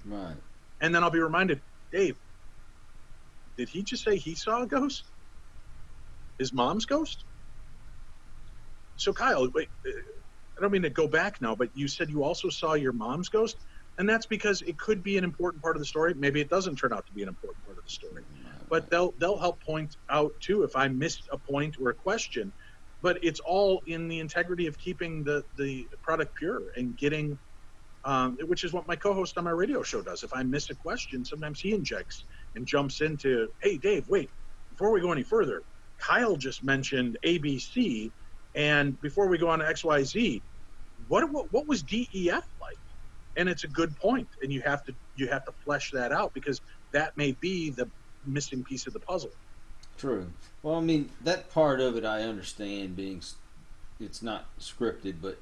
Right. And then I'll be reminded, Dave, did he just say he saw a ghost? His mom's ghost? So Kyle, wait, I don't mean to go back now, but you said you also saw your mom's ghost? And that's because it could be an important part of the story. Maybe it doesn't turn out to be an important part of the story. But they'll help point out, too, if I missed a point or a question. But it's all in the integrity of keeping the product pure and getting, which is what my co-host on my radio show does. If I miss a question, sometimes he injects and jumps into, hey, Dave, wait, before we go any further, Kyle just mentioned ABC, and before we go on to XYZ, what was DEF like? And it's a good point, and you have to flesh that out, because that may be the missing piece of the puzzle. True. Well, I mean, that part of it I understand, it's not scripted, but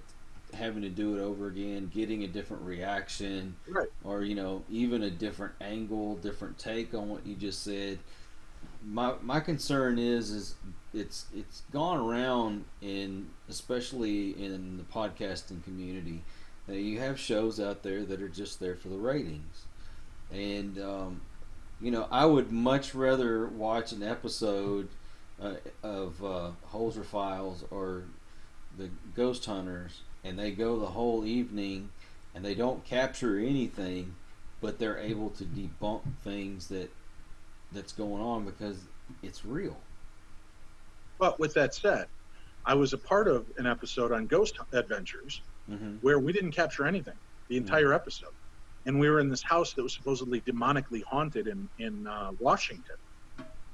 having to do it over again, getting a different reaction, right, or even a different angle, different take on what you just said. My concern is it's gone around, especially in the podcasting community, that you have shows out there that are just there for the ratings, and I would much rather watch an episode of Holzer Files or the Ghost Hunters, and they go the whole evening and they don't capture anything, but they're able to debunk things that's going on because it's real. But with that said, I was a part of an episode on Ghost Adventures where we didn't capture anything, the entire episode. And we were in this house that was supposedly demonically haunted in Washington.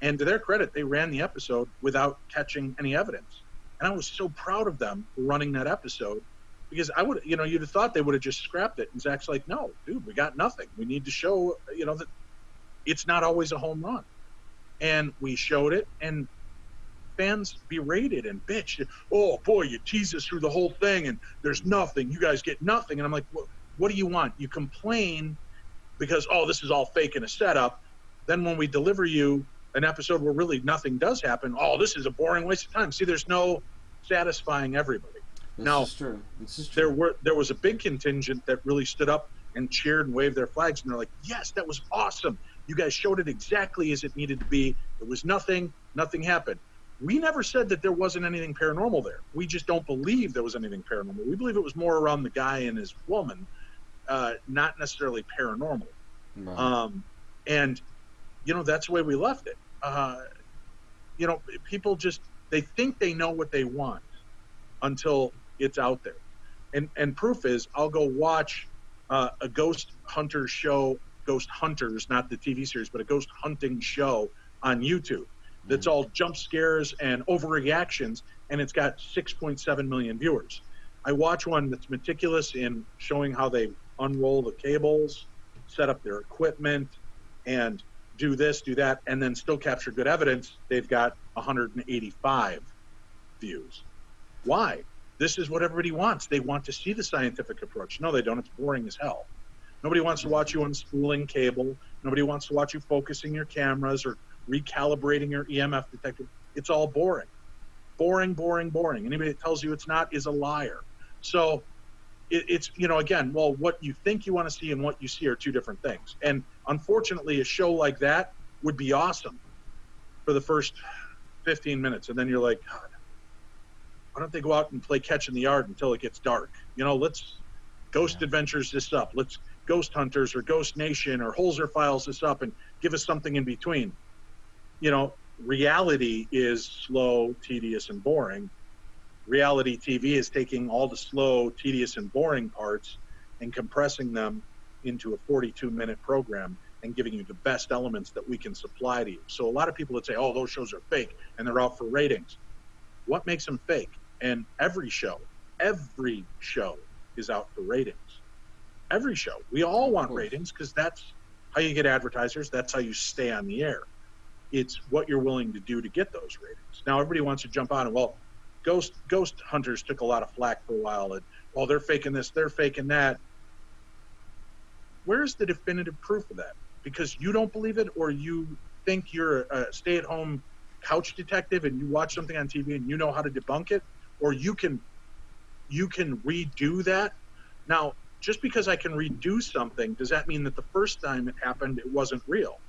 And to their credit, they ran the episode without catching any evidence. And I was so proud of them for running that episode, because I would, you'd have thought they would have just scrapped it. And Zach's like, no, dude, we got nothing. We need to show, that it's not always a home run. And we showed it, and fans berated and bitched. Oh boy, you tease us through the whole thing, and there's nothing. You guys get nothing. And I'm like, what do you want? You complain because, this is all fake and a setup. Then when we deliver you an episode where really nothing does happen, this is a boring waste of time. See, there's no satisfying everybody. This is true. There was a big contingent that really stood up and cheered and waved their flags, and they're like, yes, that was awesome. You guys showed it exactly as it needed to be. There was nothing happened. We never said that there wasn't anything paranormal there. We just don't believe there was anything paranormal. We believe it was more around the guy and his woman, not necessarily paranormal. Right. And that's the way we left it. People they think they know what they want until it's out there. And proof is, I'll go watch a ghost hunter show, Ghost Hunters, not the TV series, but a ghost hunting show on YouTube that's all jump scares and overreactions, and it's got 6.7 million viewers. I watch one that's meticulous in showing how they unroll the cables, set up their equipment, and do this, do that, and then still capture good evidence. They've got 185 views. Why? This is what everybody wants. They want to see the scientific approach. No, they don't. It's boring as hell. Nobody wants to watch you unspooling cable. Nobody wants to watch you focusing your cameras or recalibrating your EMF detector. It's all boring. boring, boring, boring. Anybody that tells you it's not is a liar. So it's, you know, again, well, what you think you want to see and what you see are two different things. And unfortunately, a show like that would be awesome for the first 15 minutes. And then you're like, God, why don't they go out and play catch in the yard until it gets dark? You know, let's Ghost Adventures this up. Let's Ghost Hunters or Ghost Nation or Holzer Files this up and give us something in between. You know, reality is slow, tedious, and boring. Reality TV is taking all the slow, tedious, and boring parts and compressing them into a 42-minute program and giving you the best elements that we can supply to you. So a lot of people would say, oh, those shows are fake and they're out for ratings. What makes them fake? And every show is out for ratings. Every show. We all want ratings because that's how you get advertisers. That's how you stay on the air. It's what you're willing to do to get those ratings. Now, everybody wants to jump on and, well, Ghost Hunters took a lot of flack for a while. And, well, they're faking this, they're faking that. Where's the definitive proof of that? Because you don't believe it, or you think you're a stay-at-home couch detective and you watch something on TV and you know how to debunk it, or you can redo that. Now, just because I can redo something, does that mean that the first time it happened, it wasn't real?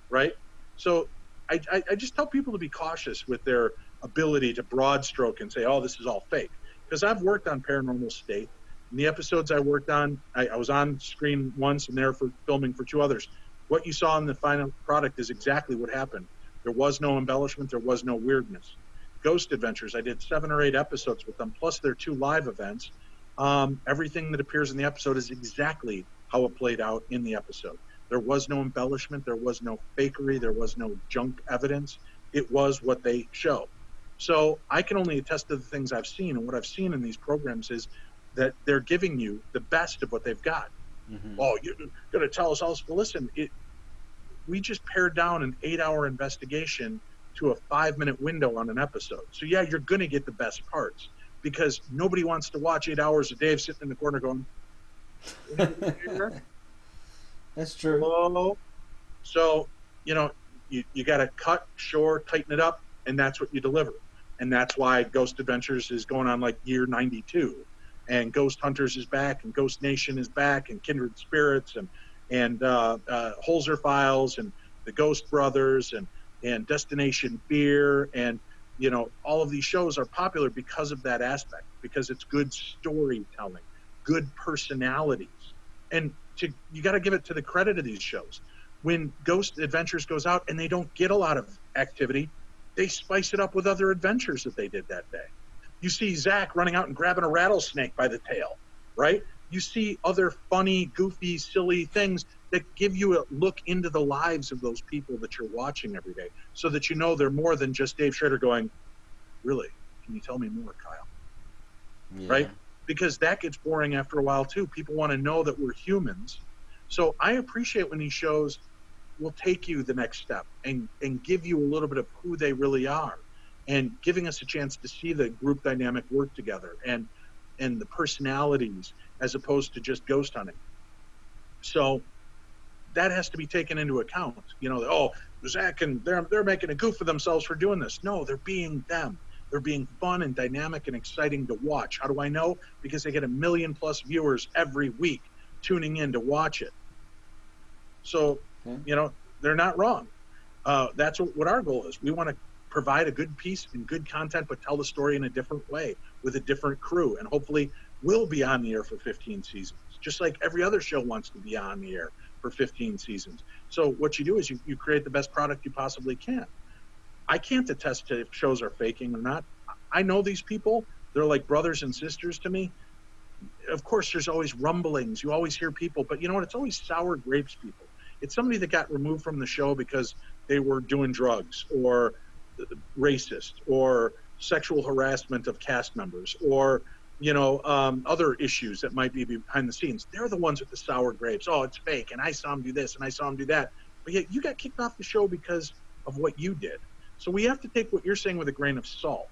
Right? So I just tell people to be cautious with their ability to broad stroke and say, oh, this is all fake. Because I've worked on Paranormal State. In the episodes I worked on, I was on screen once and there for filming for 2 others. What you saw in the final product is exactly what happened. There was no embellishment. There was no weirdness. Ghost Adventures, I did 7 or 8 episodes with them, plus their 2 live events. Everything that appears in the episode is exactly how it played out in the episode. There was no embellishment. There was no fakery. There was no junk evidence. It was what they show. So I can only attest to the things I've seen. And what I've seen in these programs is that they're giving you the best of what they've got. Mm-hmm. Oh, you're going to tell us all this? Well, listen, we just pared down an 8-hour investigation to a 5-minute window on an episode. So yeah, you're going to get the best parts because nobody wants to watch 8 hours of Dave sitting in the corner going, that's true. Hello? So, you know, you got to cut, shore, tighten it up, and that's what you deliver. And that's why Ghost Adventures is going on like year 92. And Ghost Hunters is back, and Ghost Nation is back, and Kindred Spirits, and Holzer Files, and the Ghost Brothers, and Destination Fear, and, you know, all of these shows are popular because of that aspect, because it's good storytelling, good personalities. And you got to give it to the credit of these shows. When Ghost Adventures goes out and they don't get a lot of activity, they spice it up with other adventures that they did that day. You see Zach running out and grabbing a rattlesnake by the tail, right? You see other funny, goofy, silly things that give you a look into the lives of those people that you're watching every day, so that you know they're more than just Dave Schrader going, really, can you tell me more, Kyle? Yeah. Right? Because that gets boring after a while too. People want to know that we're humans. So I appreciate when these shows will take you the next step and give you a little bit of who they really are, and giving us a chance to see the group dynamic work together and the personalities as opposed to just ghost hunting. So that has to be taken into account. You know, oh, Zach and they're making a goof of themselves for doing this. No, they're being them. They're being fun and dynamic and exciting to watch. How do I know? Because they get 1 million+ viewers every week tuning in to watch it. So, you know, they're not wrong. That's what our goal is. We want to provide a good piece and good content, but tell the story in a different way with a different crew. And hopefully we'll be on the air for 15 seasons, just like every other show wants to be on the air for 15 seasons. So what you do is you create the best product you possibly can. I can't attest to if shows are faking or not. I know these people. They're like brothers and sisters to me. Of course, there's always rumblings. You always hear people, but you know what? It's always sour grapes people. It's somebody that got removed from the show because they were doing drugs or racist or sexual harassment of cast members or, you know, other issues that might be behind the scenes. They're the ones with the sour grapes. Oh, it's fake, and I saw him do this, and I saw him do that. But yet you got kicked off the show because of what you did. So we have to take what you're saying with a grain of salt.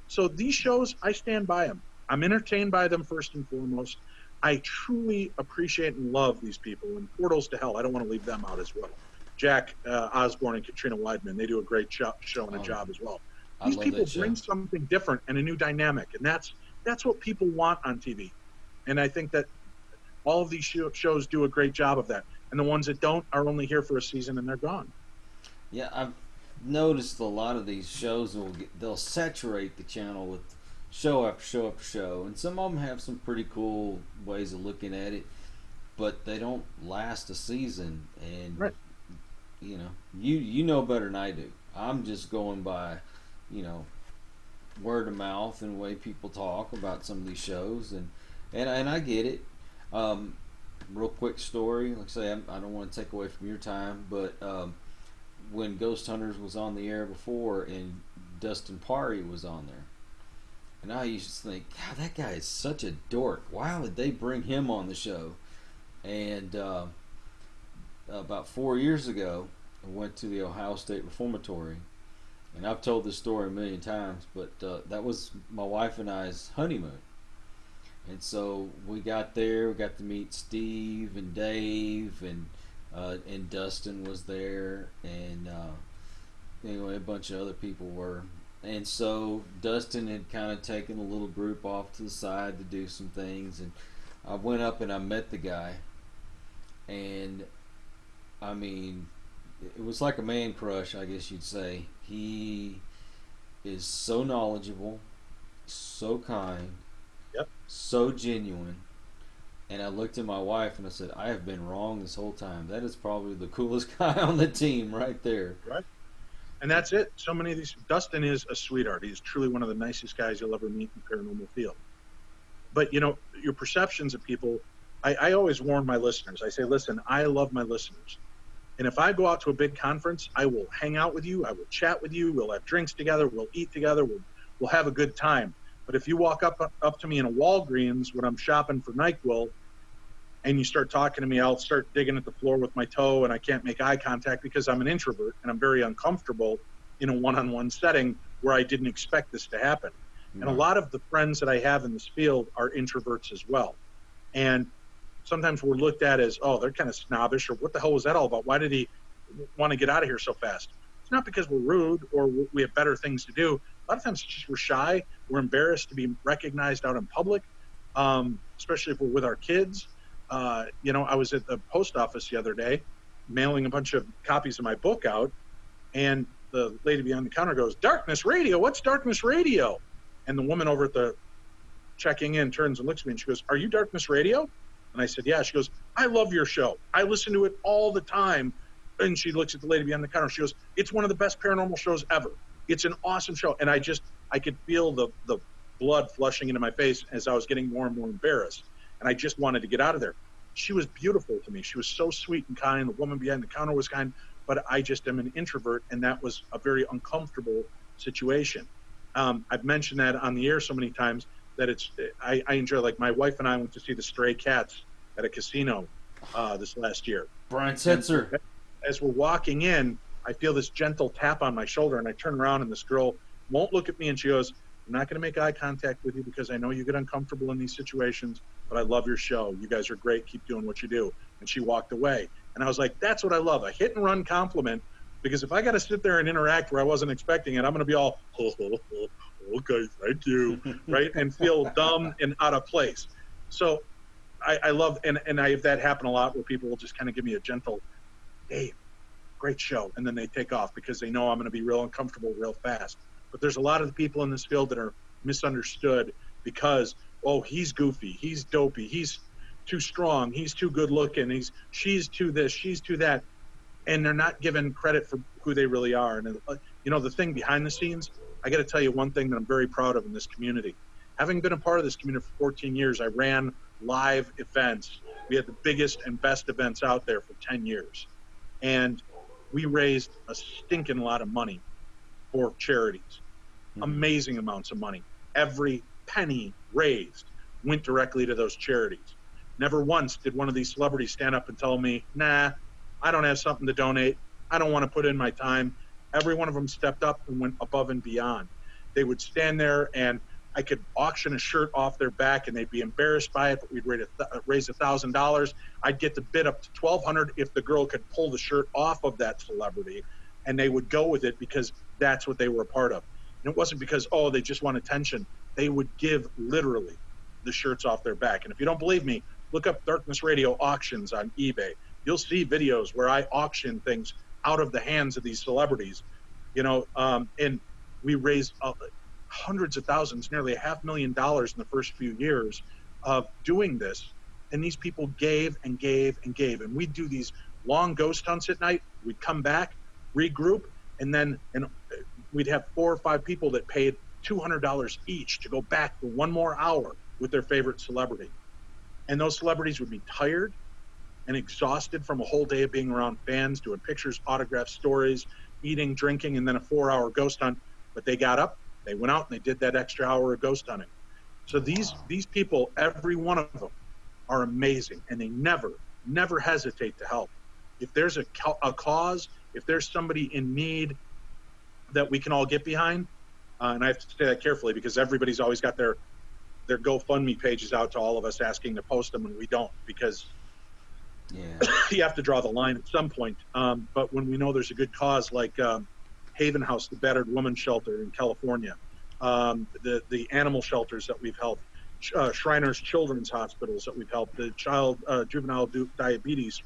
So these shows, I stand by them. I'm entertained by them first and foremost. I truly appreciate and love these people. And Portals to Hell, I don't want to leave them out as well. Jack Osborne and Katrina Weidman, they do a great show and a job as well. I These love people that show. bring something different and a new dynamic, and that's what people want on TV. And I think that all of these shows do a great job of that. And the ones that don't are only here for a season and they're gone. Yeah, I've noticed a lot of these shows they'll saturate the channel with show after show after show, and some of them have some pretty cool ways of looking at it, but they don't last a season. And Right. you know better than I do. I'm just going by, you know, word of mouth and the way people talk about some of these shows, and I get it. Real quick story. Like I say, I don't want to take away from your time, but when Ghost Hunters was on the air before, and Dustin Pari was on there, and I used to think, God, that guy is such a dork. Why would they bring him on the show? And about 4 years ago, I went to the Ohio State Reformatory, and I've told this story a million times, but that was my wife and I's honeymoon. And so we got there, we got to meet Steve and Dave, and Dustin was there, and anyway, a bunch of other people were. And so Dustin had kind of taken a little group off to the side to do some things, and I went up and I met the guy, and I mean, it was like a man crush, I guess you'd say. He is so knowledgeable, so kind, Yep. so genuine. And I looked at my wife and I said, I have been wrong this whole time. That is probably the coolest guy on the team right there. Right. And that's it. So many of these. Dustin is a sweetheart. He's truly one of the nicest guys you'll ever meet in the paranormal field. But, you know, your perceptions of people, I always warn my listeners. I say, listen, I love my listeners. And if I go out to a big conference, I will hang out with you. I will chat with you. We'll have drinks together. We'll eat together. We'll have a good time. But if you walk up to me in a Walgreens when I'm shopping for NyQuil and you start talking to me, I'll start digging at the floor with my toe, and I can't make eye contact because I'm an introvert and I'm very uncomfortable in a one-on-one setting where I didn't expect this to happen. And a lot of the friends that I have in this field are introverts as well. And sometimes we're looked at as, oh, they're kind of snobbish, or what the hell was that all about? Why did he want to get out of here so fast? It's not because we're rude or we have better things to do. A lot of times it's just we're shy. We're embarrassed to be recognized out in public, especially if we're with our kids. You know, I was at the post office the other day mailing a bunch of copies of my book out, and the lady behind the counter goes, "Darkness Radio? What's Darkness Radio?" And the woman over at the checking in turns and looks at me and she goes, "Are you Darkness Radio?" And I said, "Yeah." She goes, "I love your show. I listen to it all the time." And she looks at the lady behind the counter. She goes, "It's one of the best paranormal shows ever. It's an awesome show." And I could feel the blood flushing into my face as I was getting more and more embarrassed. And I just wanted to get out of there. She was beautiful to me. She was so sweet and kind. The woman behind the counter was kind, but I just am an introvert, and that was a very uncomfortable situation. I've mentioned that on the air so many times that I enjoy, like my wife and I went to see the Stray Cats at a casino this last year. Brian Setzer. As we're walking in, I feel this gentle tap on my shoulder, and I turn around, and this girl won't look at me, and she goes, "I'm not going to make eye contact with you because I know you get uncomfortable in these situations, but I love your show. You guys are great. Keep doing what you do." And she walked away. And I was like, that's what I love, a hit-and-run compliment, because if I got to sit there and interact where I wasn't expecting it, I'm going to be all, okay, thank you, right, and feel dumb and out of place. So I love, and I have that happen a lot where people will just kind of give me a gentle, "Hey, great show," and then they take off because they know I'm going to be real uncomfortable real fast. But there's a lot of the people in this field that are misunderstood because, oh, he's goofy, he's dopey, he's too strong, he's too good looking, she's too this, she's too that, and they're not given credit for who they really are. And you know, the thing behind the scenes, I got to tell you one thing that I'm very proud of in this community. Having been a part of this community for 14 years, I ran live events. We had the biggest and best events out there for 10 years. And we raised a stinking lot of money for charities. Amazing amounts of money. Every penny raised went directly to those charities. Never once did one of these celebrities stand up and tell me, "Nah, I don't have something to donate. I don't want to put in my time." Every one of them stepped up and went above and beyond. They would stand there and I could auction a shirt off their back and they'd be embarrassed by it, but we'd raise $1,000. I'd get the bid up to $1,200 if the girl could pull the shirt off of that celebrity, and they would go with it because that's what they were a part of. And it wasn't because, oh, they just want attention. They would give literally the shirts off their back. And if you don't believe me, look up Darkness Radio auctions on eBay. You'll see videos where I auction things out of the hands of these celebrities, and we raised hundreds of thousands, nearly $500,000 in the first few years of doing this. And these people gave and gave and gave. And we'd do these long ghost hunts at night. We'd come back, regroup, and we'd have 4 or 5 people that paid $200 each to go back for one more hour with their favorite celebrity. And those celebrities would be tired and exhausted from a whole day of being around fans, doing pictures, autographs, stories, eating, drinking, and then a 4-hour ghost hunt. But they got up, they went out, and they did that extra hour of ghost hunting. So these people, every one of them, are amazing, and they never hesitate to help. If there's a cause, if there's somebody in need that we can all get behind, and I have to say that carefully because everybody's always got their GoFundMe pages out to all of us asking to post them, and we don't, because you have to draw the line at some point. But when we know there's a good cause, like Haven House, the battered woman shelter in California, the animal shelters that we've helped, Shriners Children's Hospitals that we've helped, the Juvenile Diabetes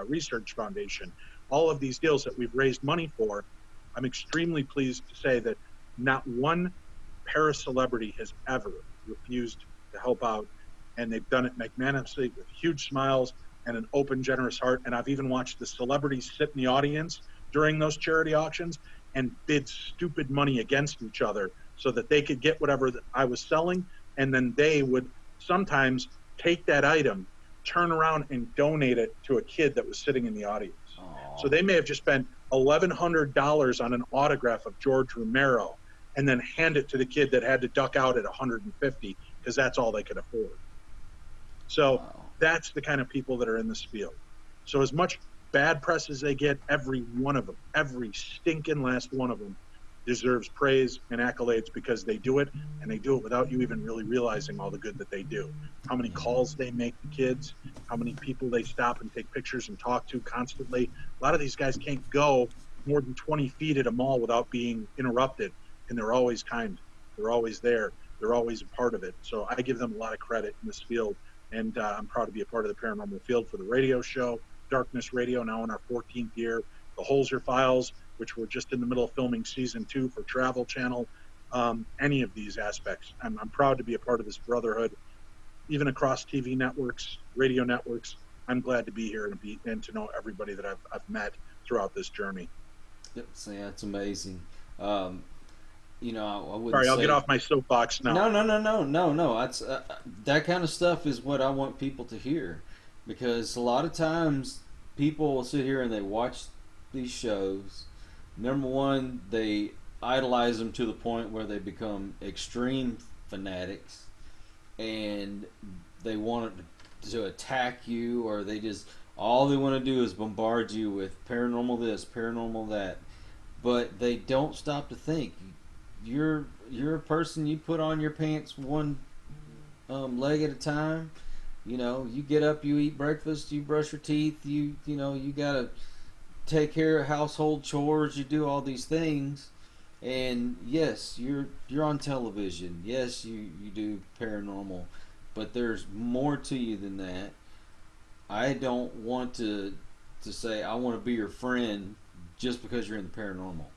Research Foundation, all of these deals that we've raised money for, I'm extremely pleased to say that not one para-celebrity has ever refused to help out, and they've done it magnanimously with huge smiles and an open, generous heart. And I've even watched the celebrities sit in the audience during those charity auctions and bid stupid money against each other so that they could get whatever I was selling, and then they would sometimes take that item, turn around and donate it to a kid that was sitting in the audience. Aww. So they may have just spent $1,100 on an autograph of George Romero and then hand it to the kid that had to duck out at $150 because that's all they could afford. So that's the kind of people that are in this field. So as much bad press as they get, every one of them, every stinking last one of them, deserves praise and accolades because they do it, and they do it without you even really realizing all the good that they do. How many calls they make to kids, how many people they stop and take pictures and talk to constantly. A lot of these guys can't go more than 20 feet at a mall without being interrupted, and they're always kind. They're always there. They're always a part of it. So I give them a lot of credit in this field, and I'm proud to be a part of the paranormal field for the radio show, Darkness Radio, now in our 14th year, the Holzer Files, which we're just in the middle of filming season 2 for Travel Channel. Any of these aspects, I'm proud to be a part of this brotherhood, even across TV networks, radio networks. I'm glad to be here and to know everybody that I've met throughout this journey. Yep, so yeah, it's amazing. I wouldn't Sorry, I'll say... get off my soapbox now. No. That's that kind of stuff is what I want people to hear, because a lot of times people will sit here and they watch these shows. Number one, they idolize them to the point where they become extreme fanatics, and they want to attack you, or all they want to do is bombard you with paranormal this, paranormal that. But they don't stop to think. You're a person. You put on your pants one leg at a time. You get up, you eat breakfast, you brush your teeth. You gotta take care of household chores. You do all these things, and yes, you're on television. Yes, you do paranormal, but there's more to you than that. I don't want to say I want to be your friend just because you're in the paranormal.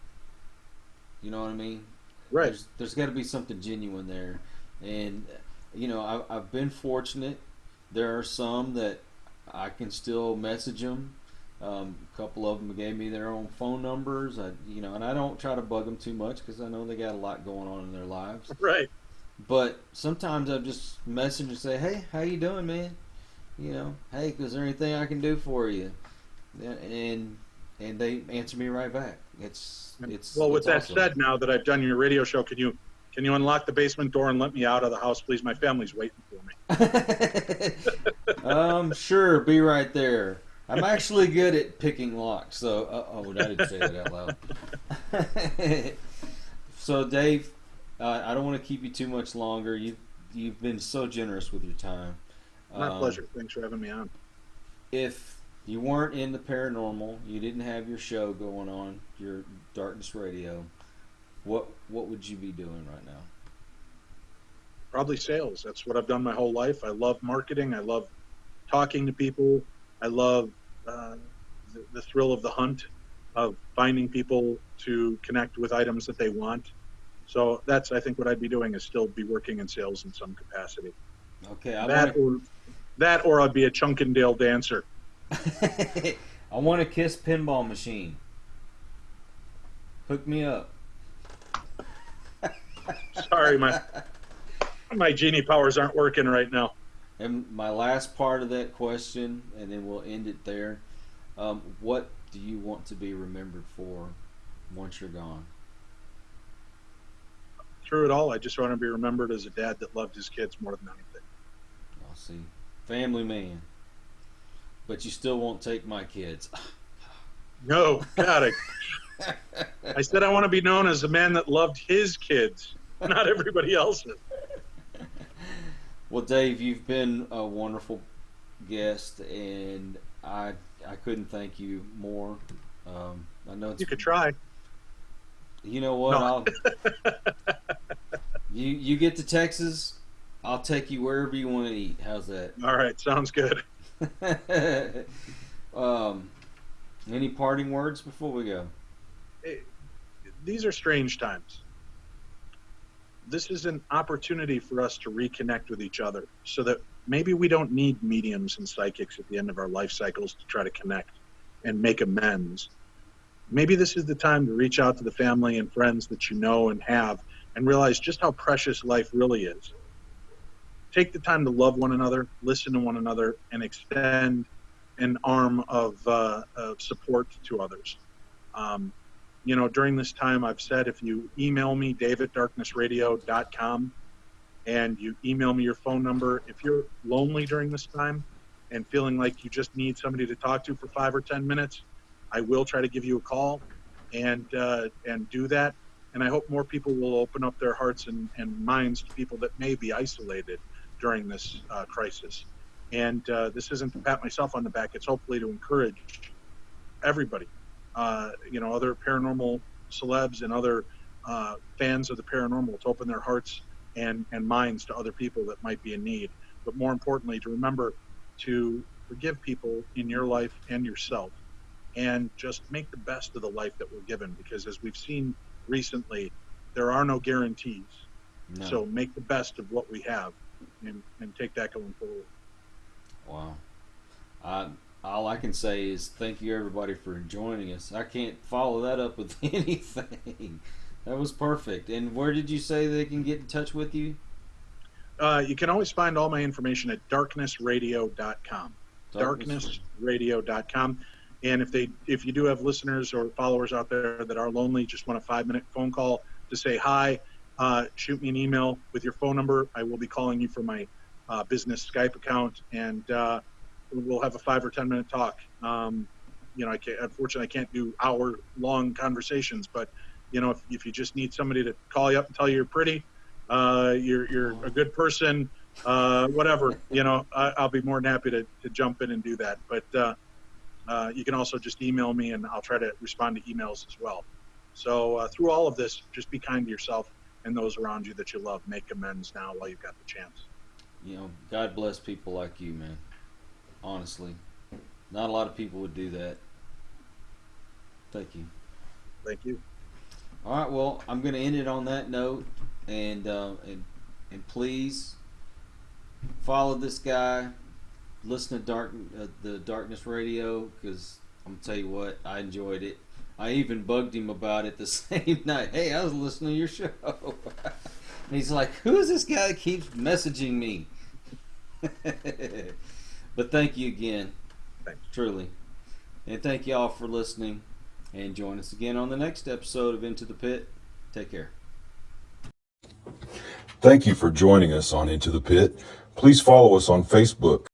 You know what I mean? Right. There's got to be something genuine there, and I've been fortunate. There are some that I can still message them. A couple of them gave me their own phone numbers. And I don't try to bug them too much because I know they got a lot going on in their lives. Right. But sometimes I just message and say, "Hey, how you doing, man? Hey, is there anything I can do for you?" And they answer me right back. It's well. With that awesome. said, now that I've done your radio show, can you unlock the basement door and let me out of the house, please? My family's waiting for me. Sure. Be right there. I'm actually good at picking locks, so I didn't say that out loud. So, Dave, I don't want to keep you too much longer. You've been so generous with your time. My pleasure. Thanks for having me on. If you weren't in the paranormal, you didn't have your show going on, your Darkness Radio, what would you be doing right now? Probably sales. That's what I've done my whole life. I love marketing. I love talking to people. I love the thrill of the hunt, of finding people to connect with items that they want. So that's, I think, what I'd be doing is still be working in sales in some capacity. Okay, That or I'd be a Chunkendale dancer. I want a Kiss pinball machine. Hook me up. Sorry, my genie powers aren't working right now. And my last part of that question, and then we'll end it there. What do you want to be remembered for once you're gone? Through it all, I just want to be remembered as a dad that loved his kids more than anything. I'll see. Family man. But you still won't take my kids. No, God, I said I want to be known as a man that loved his kids, not everybody else's. Well, Dave, you've been a wonderful guest, and I couldn't thank you more. I know you could try. You know what? No. You get to Texas, I'll take you wherever you want to eat. How's that? All right, sounds good. Any parting words before we go? These are strange times. This is an opportunity for us to reconnect with each other so that maybe we don't need mediums and psychics at the end of our life cycles to try to connect and make amends. Maybe this is the time to reach out to the family and friends that you know and have and realize just how precious life really is. Take the time to love one another, listen to one another, and extend an arm of support to others. During this time, I've said if you email me, dave@darknessradio.com, and you email me your phone number, if you're lonely during this time and feeling like you just need somebody to talk to for 5 or 10 minutes, I will try to give you a call and do that. And I hope more people will open up their hearts and minds to people that may be isolated during this crisis. And this isn't to pat myself on the back. It's hopefully to encourage everybody, other paranormal celebs and other fans of the paranormal to open their hearts and minds to other people that might be in need. But more importantly, to remember to forgive people in your life and yourself and just make the best of the life that we're given. Because as we've seen recently, there are no guarantees. No. So make the best of what we have and take that going forward. Wow. All I can say is thank you, everybody, for joining us. I can't follow that up with anything. That was perfect. And where did you say they can get in touch with you? You can always find all my information at darknessradio.com. Darknessradio.com. And if you do have listeners or followers out there that are lonely, just want a 5-minute phone call to say hi, shoot me an email with your phone number. I will be calling you from my business Skype account, and we'll have a 5 or 10 minute talk. Unfortunately, I can't do hour-long conversations, but if you just need somebody to call you up and tell you you're pretty, you're a good person, whatever, I'll be more than happy to jump in and do that. But you can also just email me, and I'll try to respond to emails as well. So through all of this, just be kind to yourself and those around you that you love. Make amends now while you've got the chance. God bless people like you, man. Honestly, not a lot of people would do that. Thank you. Thank you. All right, well, I'm going to end it on that note, and please follow this guy. Listen to the Darkness Radio, because I'm going to tell you what, I enjoyed it. I even bugged him about it the same night. Hey, I was listening to your show. And he's like, who is this guy that keeps messaging me? But thank you again. Thanks. Truly. And thank you all for listening. And join us again on the next episode of Into the Pit. Take care. Thank you for joining us on Into the Pit. Please follow us on Facebook.